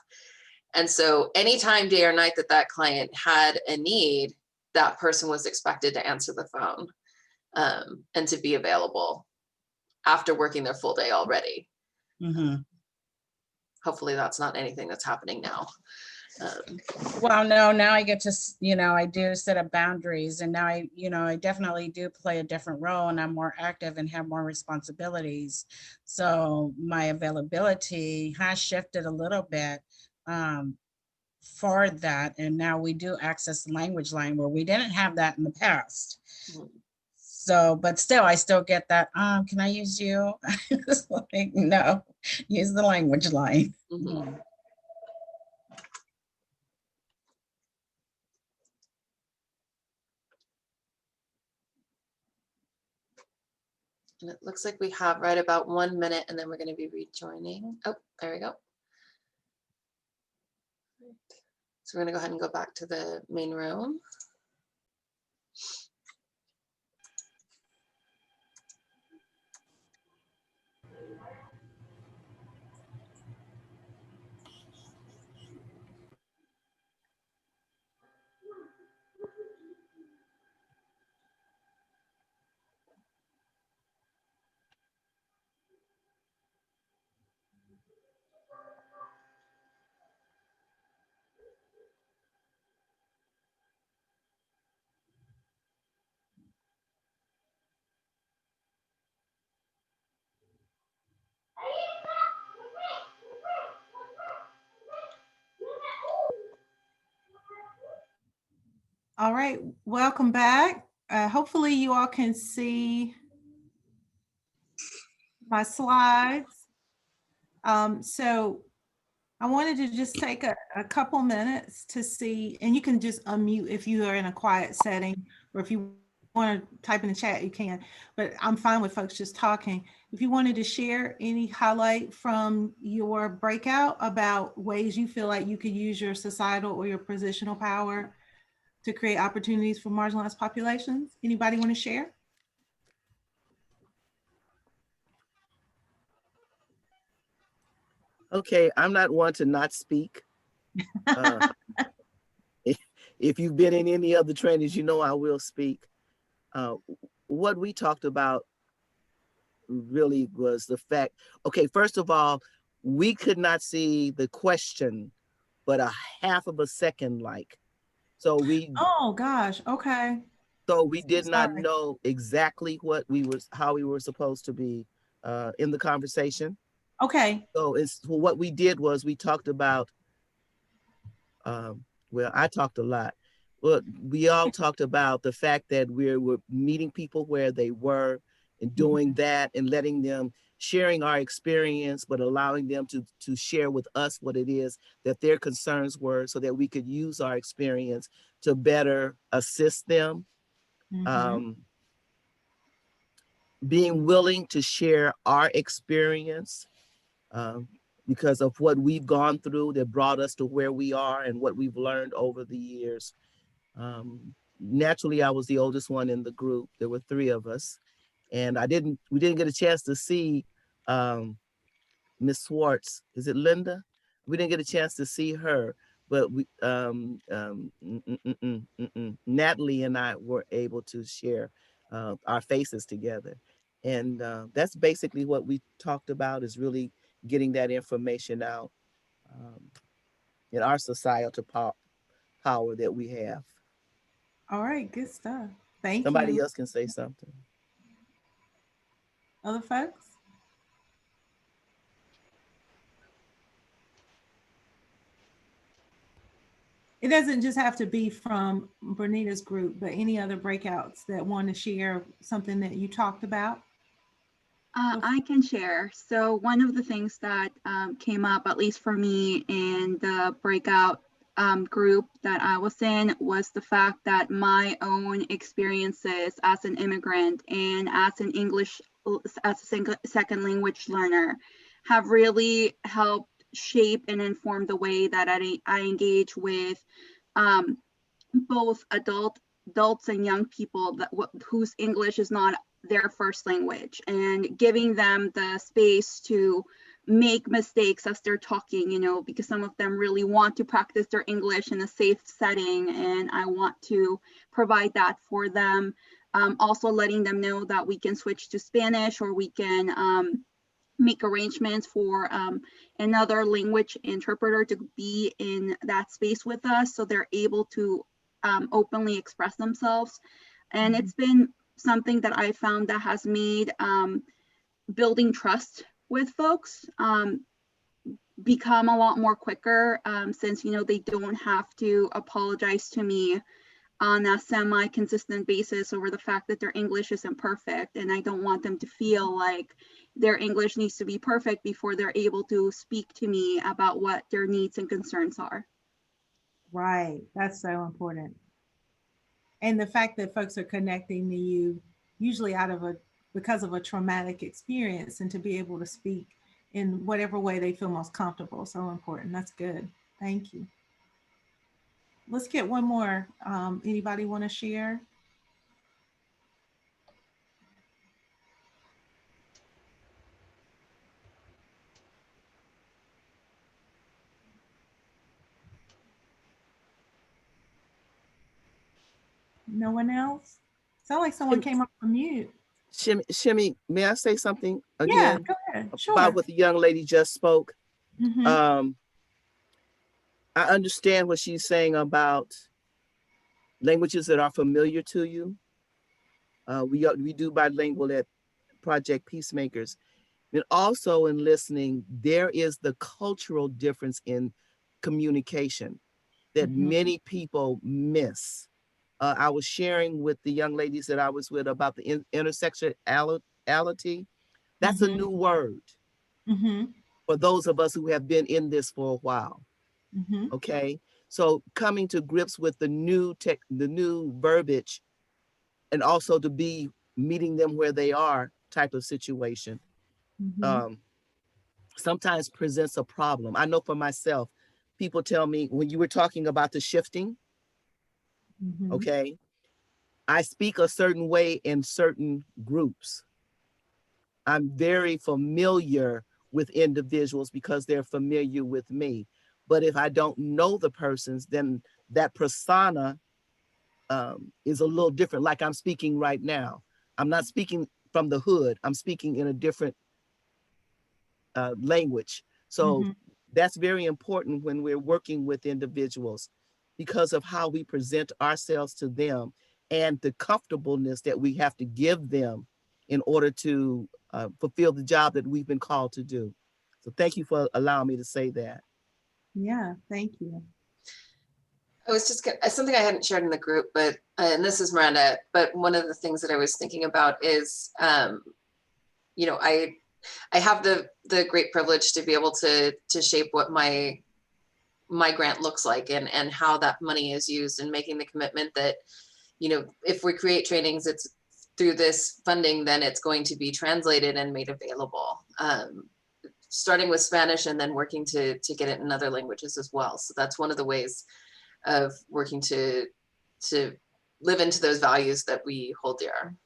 and so anytime, day or night, that client had a need, that person was expected to answer the phone and to be available after working their full day already. Mm-hmm. Hopefully that's not anything that's happening now. Well, no, now I get to, you know, I do set up boundaries, and now I, you know, I definitely do play a different role, and I'm more active and have more responsibilities. So my availability has shifted a little bit for that. And now we do access the language line where we didn't have that in the past. So, but still, I still get that, can I use you? It's like, no, use the language line. Mm-hmm. And it looks like we have right about 1 minute, and then we're going to be rejoining. Oh, there we go. So we're going to go ahead and go back to the main room. All right, welcome back. Hopefully you all can see my slides. So I wanted to just take a couple minutes to see, and you can just unmute if you are in a quiet setting, or if you want to type in the chat, you can, but I'm fine with folks just talking. If you wanted to share any highlight from your breakout about ways you feel like you could use your societal or your positional power to create opportunities for marginalized populations. Anybody want to share? Okay, I'm not one to not speak. If you've been in any other trainings, you know I will speak. What we talked about really was the fact, okay, first of all, we could not see the question, but a half of a second like. So Oh gosh, okay. So we did not Sorry. know exactly how we were supposed to be in the conversation. Okay. So what we did was we talked about, well, I talked a lot. Well, we all talked about the fact that we were meeting people where they were and doing that and letting them, sharing our experience, but allowing them to share with us what it is that their concerns were, so that we could use our experience to better assist them. Being willing to share our experience because of what we've gone through that brought us to where we are and what we've learned over the years. Naturally, I was the oldest one in the group. There were 3 of us, and we didn't get a chance to see Miss Swartz. Is it Linda? we didn't get a chance to see her, but we, Natalie and I were able to share our faces together. And that's basically what we talked about, is really getting that information out um, in our societal power that we have. All right, good stuff. Thank Somebody you. else can say something. Other folks? It doesn't just have to be from Bernita's group, but any other breakouts that want to share something that you talked about. I can share. So one of the things that came up, at least for me in the breakout group that I was in, was the fact that my own experiences as an immigrant and as an English, as a second language learner, have really helped shape and inform the way that I engage with both adults and young people that whose English is not their first language, and giving them the space to make mistakes as they're talking, you know, because some of them really want to practice their English in a safe setting, and I want to provide that for them. Also letting them know that we can switch to Spanish, or we can make arrangements for another language interpreter to be in that space with us, so they're able to openly express themselves. And it's been something that I found that has made building trust with folks become a lot more quicker, since, you know, they don't have to apologize to me on a semi-consistent basis over the fact that their English isn't perfect. And I don't want them to feel like their English needs to be perfect before they're able to speak to me about what their needs and concerns are. Right, that's so important. And the fact that folks are connecting to you usually because of a traumatic experience, and to be able to speak in whatever way they feel most comfortable. So important. That's good. Thank you. Let's get one more. Anybody want to share? No one else? Sound like someone came up from mute. Shimmy, may I say something Yeah, again go ahead. Sure. about what the young lady just spoke? Mhm. I understand what she's saying about languages that are familiar to you. We do bilingual at Project Peacemakers. And also in listening, there is the cultural difference in communication that many people miss. I was sharing with the young ladies that I was with about the intersectionality. That's a new word for those of us who have been in this for a while. Okay, so coming to grips with the new verbiage, and also to be meeting them where they are type of situation, sometimes presents a problem. I know for myself, people tell me, when you were talking about the shifting, okay, I speak a certain way in certain groups. I'm very familiar with individuals because they're familiar with me. But if I don't know the persons, then that persona is a little different. Like I'm speaking right now. I'm not speaking from the hood. I'm speaking in a different language. So that's very important when we're working with individuals, because of how we present ourselves to them and the comfortableness that we have to give them in order to fulfill the job that we've been called to do. So thank you for allowing me to say that. Yeah, thank you. I was just something I hadn't shared in the group, but and this is Miranda, but one of the things that I was thinking about is, you know, I have the great privilege to be able to shape what my grant looks like, and how that money is used, and making the commitment that, you know, if we create trainings, it's through this funding, then it's going to be translated and made available, starting with Spanish and then working to get it in other languages as well. So that's one of the ways of working to live into those values that we hold dear.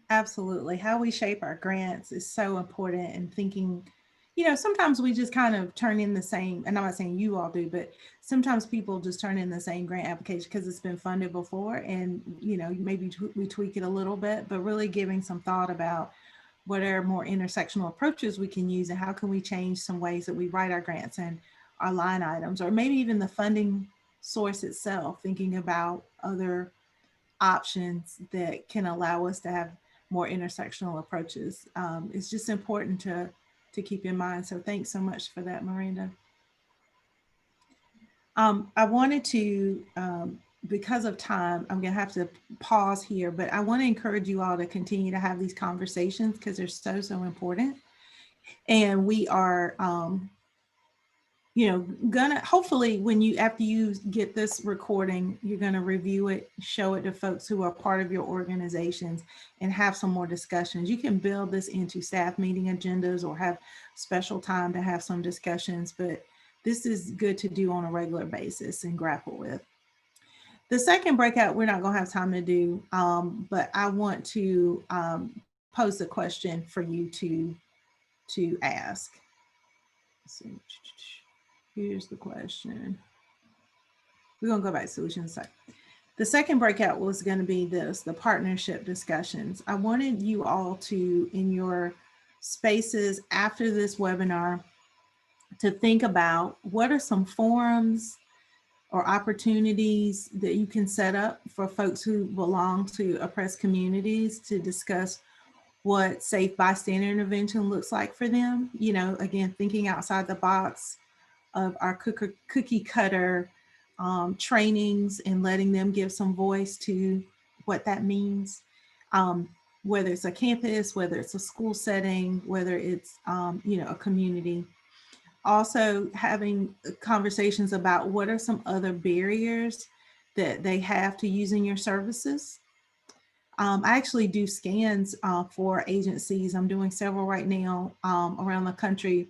Absolutely. How we shape our grants is so important, and thinking, you know, sometimes we just kind of turn in the same, and I'm not saying you all do, but sometimes people just turn in the same grant application because it's been funded before, and, you know, maybe we tweak it a little bit, but really giving some thought about what are more intersectional approaches we can use, and how can we change some ways that we write our grants and our line items, or maybe even the funding source itself, thinking about other options that can allow us to have more intersectional approaches. It's just important to keep in mind. So thanks so much for that, Miranda. I wanted to, because of time, I'm gonna have to pause here, but I want to encourage you all to continue to have these conversations because they're so, so important. And we are, you know, gonna, hopefully when you, after you get this recording, you're gonna review it, show it to folks who are part of your organizations, and have some more discussions. You can build this into staff meeting agendas or have special time to have some discussions, but this is good to do on a regular basis and grapple with. The second breakout, we're not gonna have time to do, but I want to pose a question for you to ask. Let's see. Here's the question. We're gonna go back to solutions. The second breakout was gonna be this, the partnership discussions. I wanted you all to, in your spaces after this webinar, to think about what are some forums or opportunities that you can set up for folks who belong to oppressed communities to discuss what safe bystander intervention looks like for them. You know, again, thinking outside the box of our cookie cutter trainings and letting them give some voice to what that means. Whether it's a campus, whether it's a school setting, whether it's, you know, a community. Also having conversations about what are some other barriers that they have to using your services. I actually do scans for agencies. I'm doing several right now around the country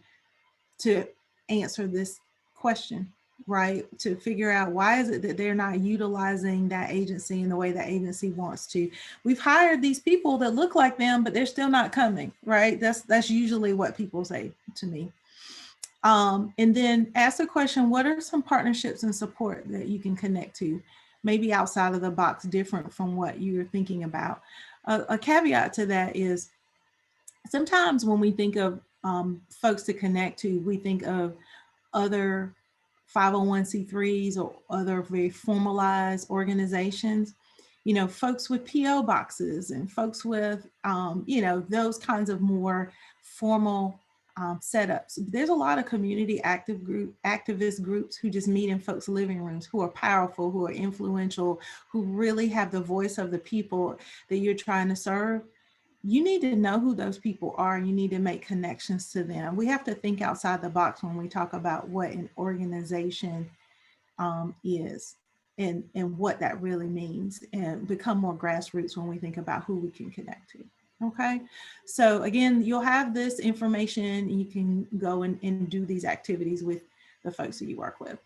to answer this question, right? To figure out why is it that they're not utilizing that agency in the way that agency wants to. We've hired these people that look like them, but they're still not coming, right? That's usually what people say to me. And then ask the question, what are some partnerships and support that you can connect to? Maybe outside of the box, different from what you're thinking about. A caveat to that is sometimes when we think of folks to connect to, we think of other 501c3s or other very formalized organizations, you know, folks with PO boxes and folks with, you know, those kinds of more formal setups. There's a lot of community activist groups who just meet in folks' living rooms, who are powerful, who are influential, who really have the voice of the people that you're trying to serve. You need to know who those people are, and you need to make connections to them. We have to think outside the box when we talk about what an organization is and what that really means, and become more grassroots when we think about who we can connect to. Okay, so again, you'll have this information. You can go and do these activities with the folks that you work with.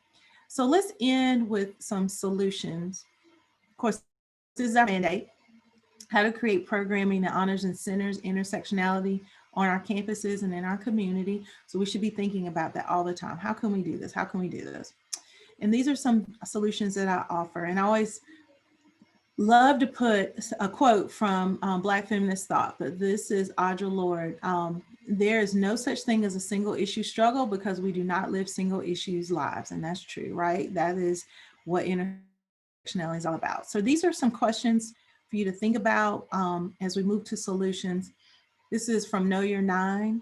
So let's end with some solutions. Of course, this is our mandate: how to create programming that honors and centers intersectionality on our campuses and in our community. So we should be thinking about that all the time. How can we do this? How can we do this? And these are some solutions that I offer. And I always love to put a quote from Black Feminist Thought, but this is Audre Lorde. There is no such thing as a single issue struggle because we do not live single issues lives. And that's true, right? That is what intersectionality is all about. So these are some questions for you to think about as we move to solutions. This is from Know Your Nine.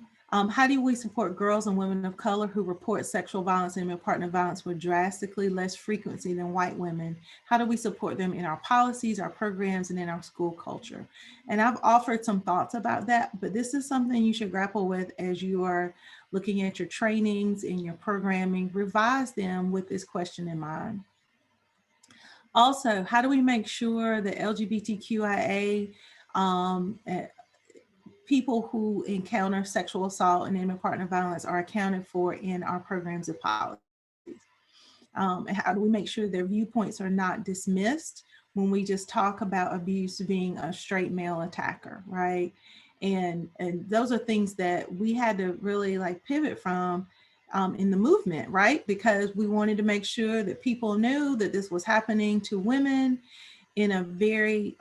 How do we support girls and women of color who report sexual violence and intimate partner violence with drastically less frequency than white women? How do we support them in our policies, our programs, and in our school culture? And I've offered some thoughts about that, but this is something you should grapple with as you are looking at your trainings and your programming. Revise them with this question in mind. Also, how do we make sure that LGBTQIA people who encounter sexual assault and intimate partner violence are accounted for in our programs and policies? And how do we make sure their viewpoints are not dismissed when we just talk about abuse being a straight male attacker, right? And those are things that we had to really like pivot from in the movement, right? Because we wanted to make sure that people knew that this was happening to women in a very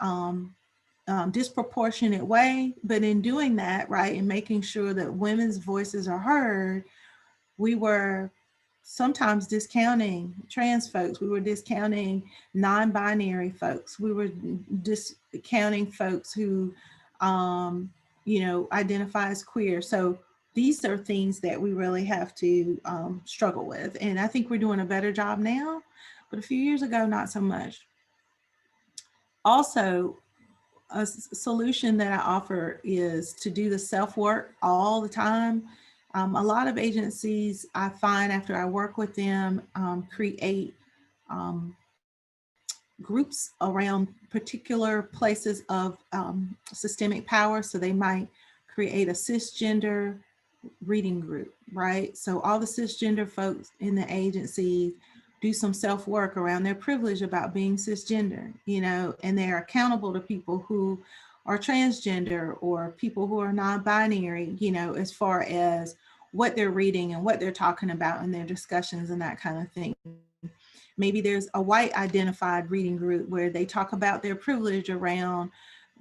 disproportionate way. But in doing that, right, and making sure that women's voices are heard, we were sometimes discounting trans folks. We were discounting non-binary folks. We were discounting folks who, identify as queer. So these are things that we really have to struggle with. And I think we're doing a better job now, but a few years ago, not so much. Also, a solution that I offer is to do the self-work all the time. A lot of agencies, I find after I work with them, create groups around particular places of systemic power. So they might create a cisgender reading group, right? So all the cisgender folks in the agency do some self-work around their privilege about being cisgender, and they're accountable to people who are transgender or people who are non-binary, as far as what they're reading and what they're talking about in their discussions and that kind of thing. Maybe there's a white identified reading group where they talk about their privilege around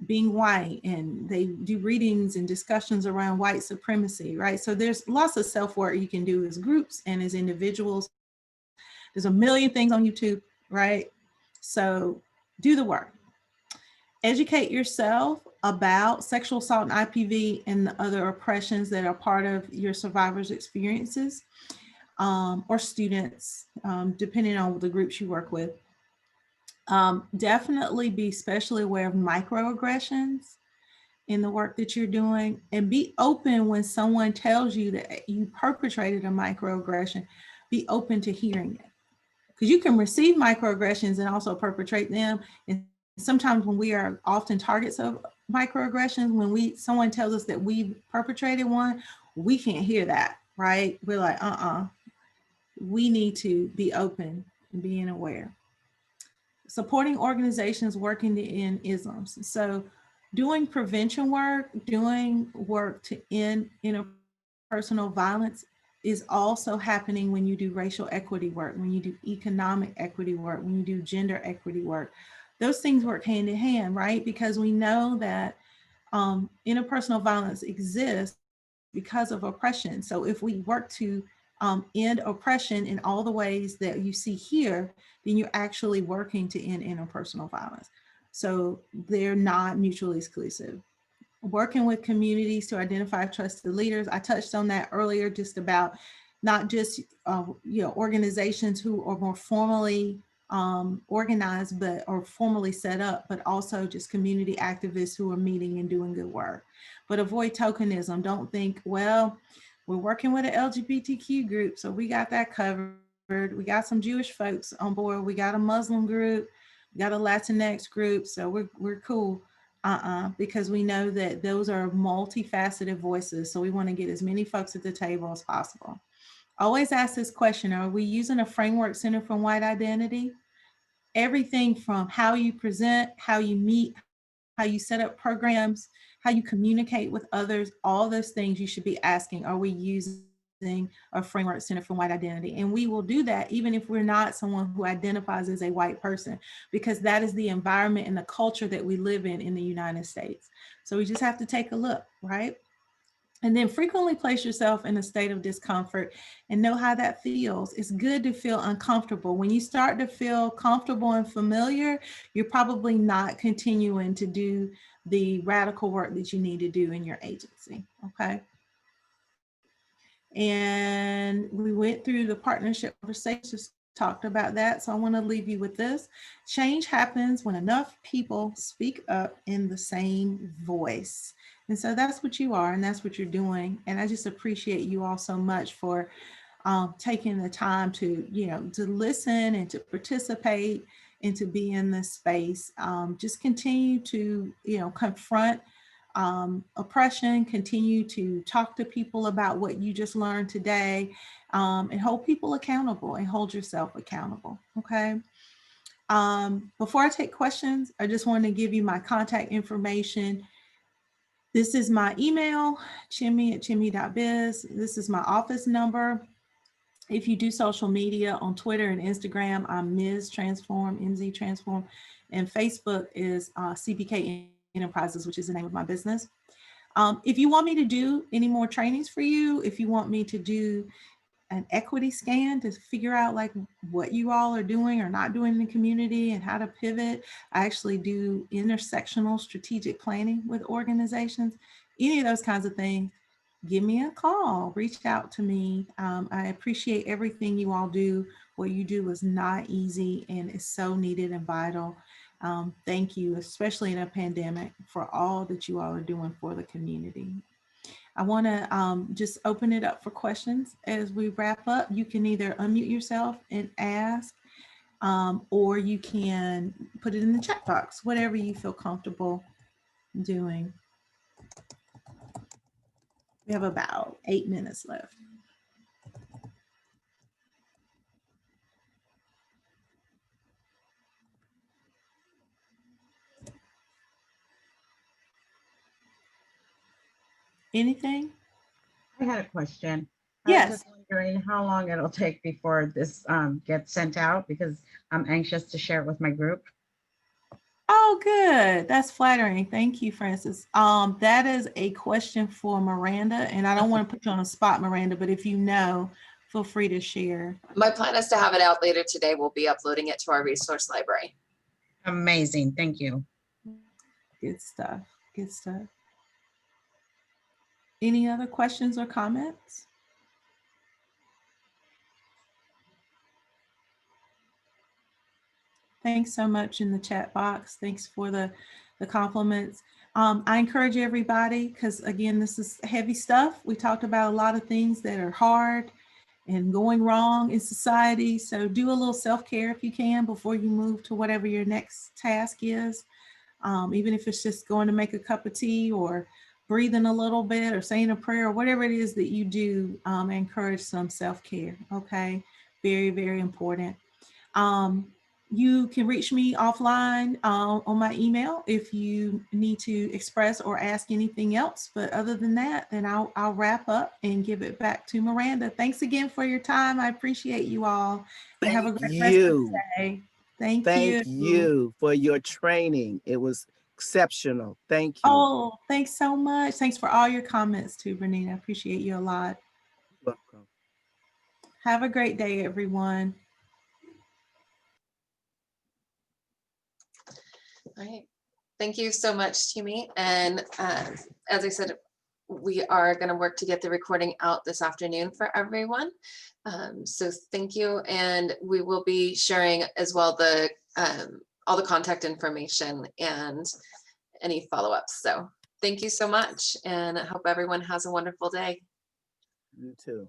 being white, and they do readings and discussions around white supremacy, right? So there's lots of self-work you can do as groups and as individuals. There's a million things on YouTube, right? So do the work. Educate yourself about sexual assault and IPV and the other oppressions that are part of your survivors' experiences, or students, depending on the groups you work with. Definitely be especially aware of microaggressions in the work that you're doing, and be open when someone tells you that you perpetrated a microaggression. Be open to hearing it, because you can receive microaggressions and also perpetrate them. And sometimes when we are often targets of microaggressions, when someone tells us that we perpetrated one, we can't hear that, right? We're like, we need to be open and being aware. Supporting organizations working to end isms. So doing prevention work, doing work to end interpersonal violence is also happening when you do racial equity work, when you do economic equity work, when you do gender equity work. Those things work hand in hand, right? Because we know that interpersonal violence exists because of oppression. So if we work to end oppression in all the ways that you see here, then you're actually working to end interpersonal violence. So they're not mutually exclusive. Working with communities to identify trusted leaders. I touched on that earlier, just about not just organizations who are more formally organized or formally set up, but also just community activists who are meeting and doing good work. But avoid tokenism. Don't think, well, we're working with an LGBTQ group, so we got that covered. We got some Jewish folks on board. We got a Muslim group. We got a Latinx group, so we're cool. Because we know that those are multifaceted voices. So we want to get as many folks at the table as possible. Always ask this question: are we using a framework centered from white identity? Everything from how you present, how you meet, how you set up programs, how you communicate with others, all those things you should be asking, are we using a framework centered from white identity? And we will do that even if we're not someone who identifies as a white person, because that is the environment and the culture that we live in the United States. So we just have to take a look, right? And then frequently place yourself in a state of discomfort and know how that feels. It's good to feel uncomfortable. When you start to feel comfortable and familiar, you're probably not continuing to do the radical work that you need to do in your agency, okay? And we went through the partnership conversations, talked about that. So I want to leave you with this. Change happens when enough people speak up in the same voice. And so that's what you are, and that's what you're doing. And I just appreciate you all so much for taking the time to, to listen and to participate and to be in this space. Just continue to, confront oppression, continue to talk to people about what you just learned today, and hold people accountable and hold yourself accountable, okay? Before I take questions, I just want to give you my contact information. This is my email, chimmy@chimmy.biz. This is my office number. If you do social media on Twitter and Instagram, I'm Ms. Transform, MZ Transform, and Facebook is CBK Enterprises, which is the name of my business. If you want me to do any more trainings for you, if you want me to do an equity scan to figure out like what you all are doing or not doing in the community and how to pivot, I actually do intersectional strategic planning with organizations, any of those kinds of things, give me a call, reach out to me. I appreciate everything you all do. What you do is not easy and is so needed and vital. Thank you, especially in a pandemic, for all that you all are doing for the community. I want to just open it up for questions as we wrap up. You can either unmute yourself and ask, or you can put it in the chat box, whatever you feel comfortable doing. We have about 8 minutes left. Anything? I had a question. Yes. I was just wondering how long it'll take before this gets sent out, because I'm anxious to share it with my group. Oh, good. That's flattering. Thank you, Francis. That is a question for Miranda, and I don't want to put you on the spot, Miranda, but if you know, feel free to share. My plan is to have it out later today. We'll be uploading it to our resource library. Amazing. Thank you. Good stuff. Good stuff. Any other questions or comments? Thanks so much in the chat box. Thanks for the compliments. I encourage everybody, because again, this is heavy stuff. We talked about a lot of things that are hard and going wrong in society. So do a little self-care if you can before you move to whatever your next task is. Even if it's just going to make a cup of tea or breathing a little bit or saying a prayer or whatever it is that you do, encourage some self-care, okay? Very, very important. You can reach me offline on my email if you need to express or ask anything else. But other than that, then I'll wrap up and give it back to Miranda. Thanks again for your time. I appreciate you all. And have a great rest of the day. Thank you for your training. It was exceptional. Thank you. Oh, thanks so much. Thanks for all your comments too, Bernina. I appreciate you a lot. Welcome. Have a great day, everyone. All right. Thank you so much, Timmy. And as I said, we are going to work to get the recording out this afternoon for everyone. So thank you. And we will be sharing as well the all the contact information and any follow-ups. So thank you so much. And I hope everyone has a wonderful day. You too.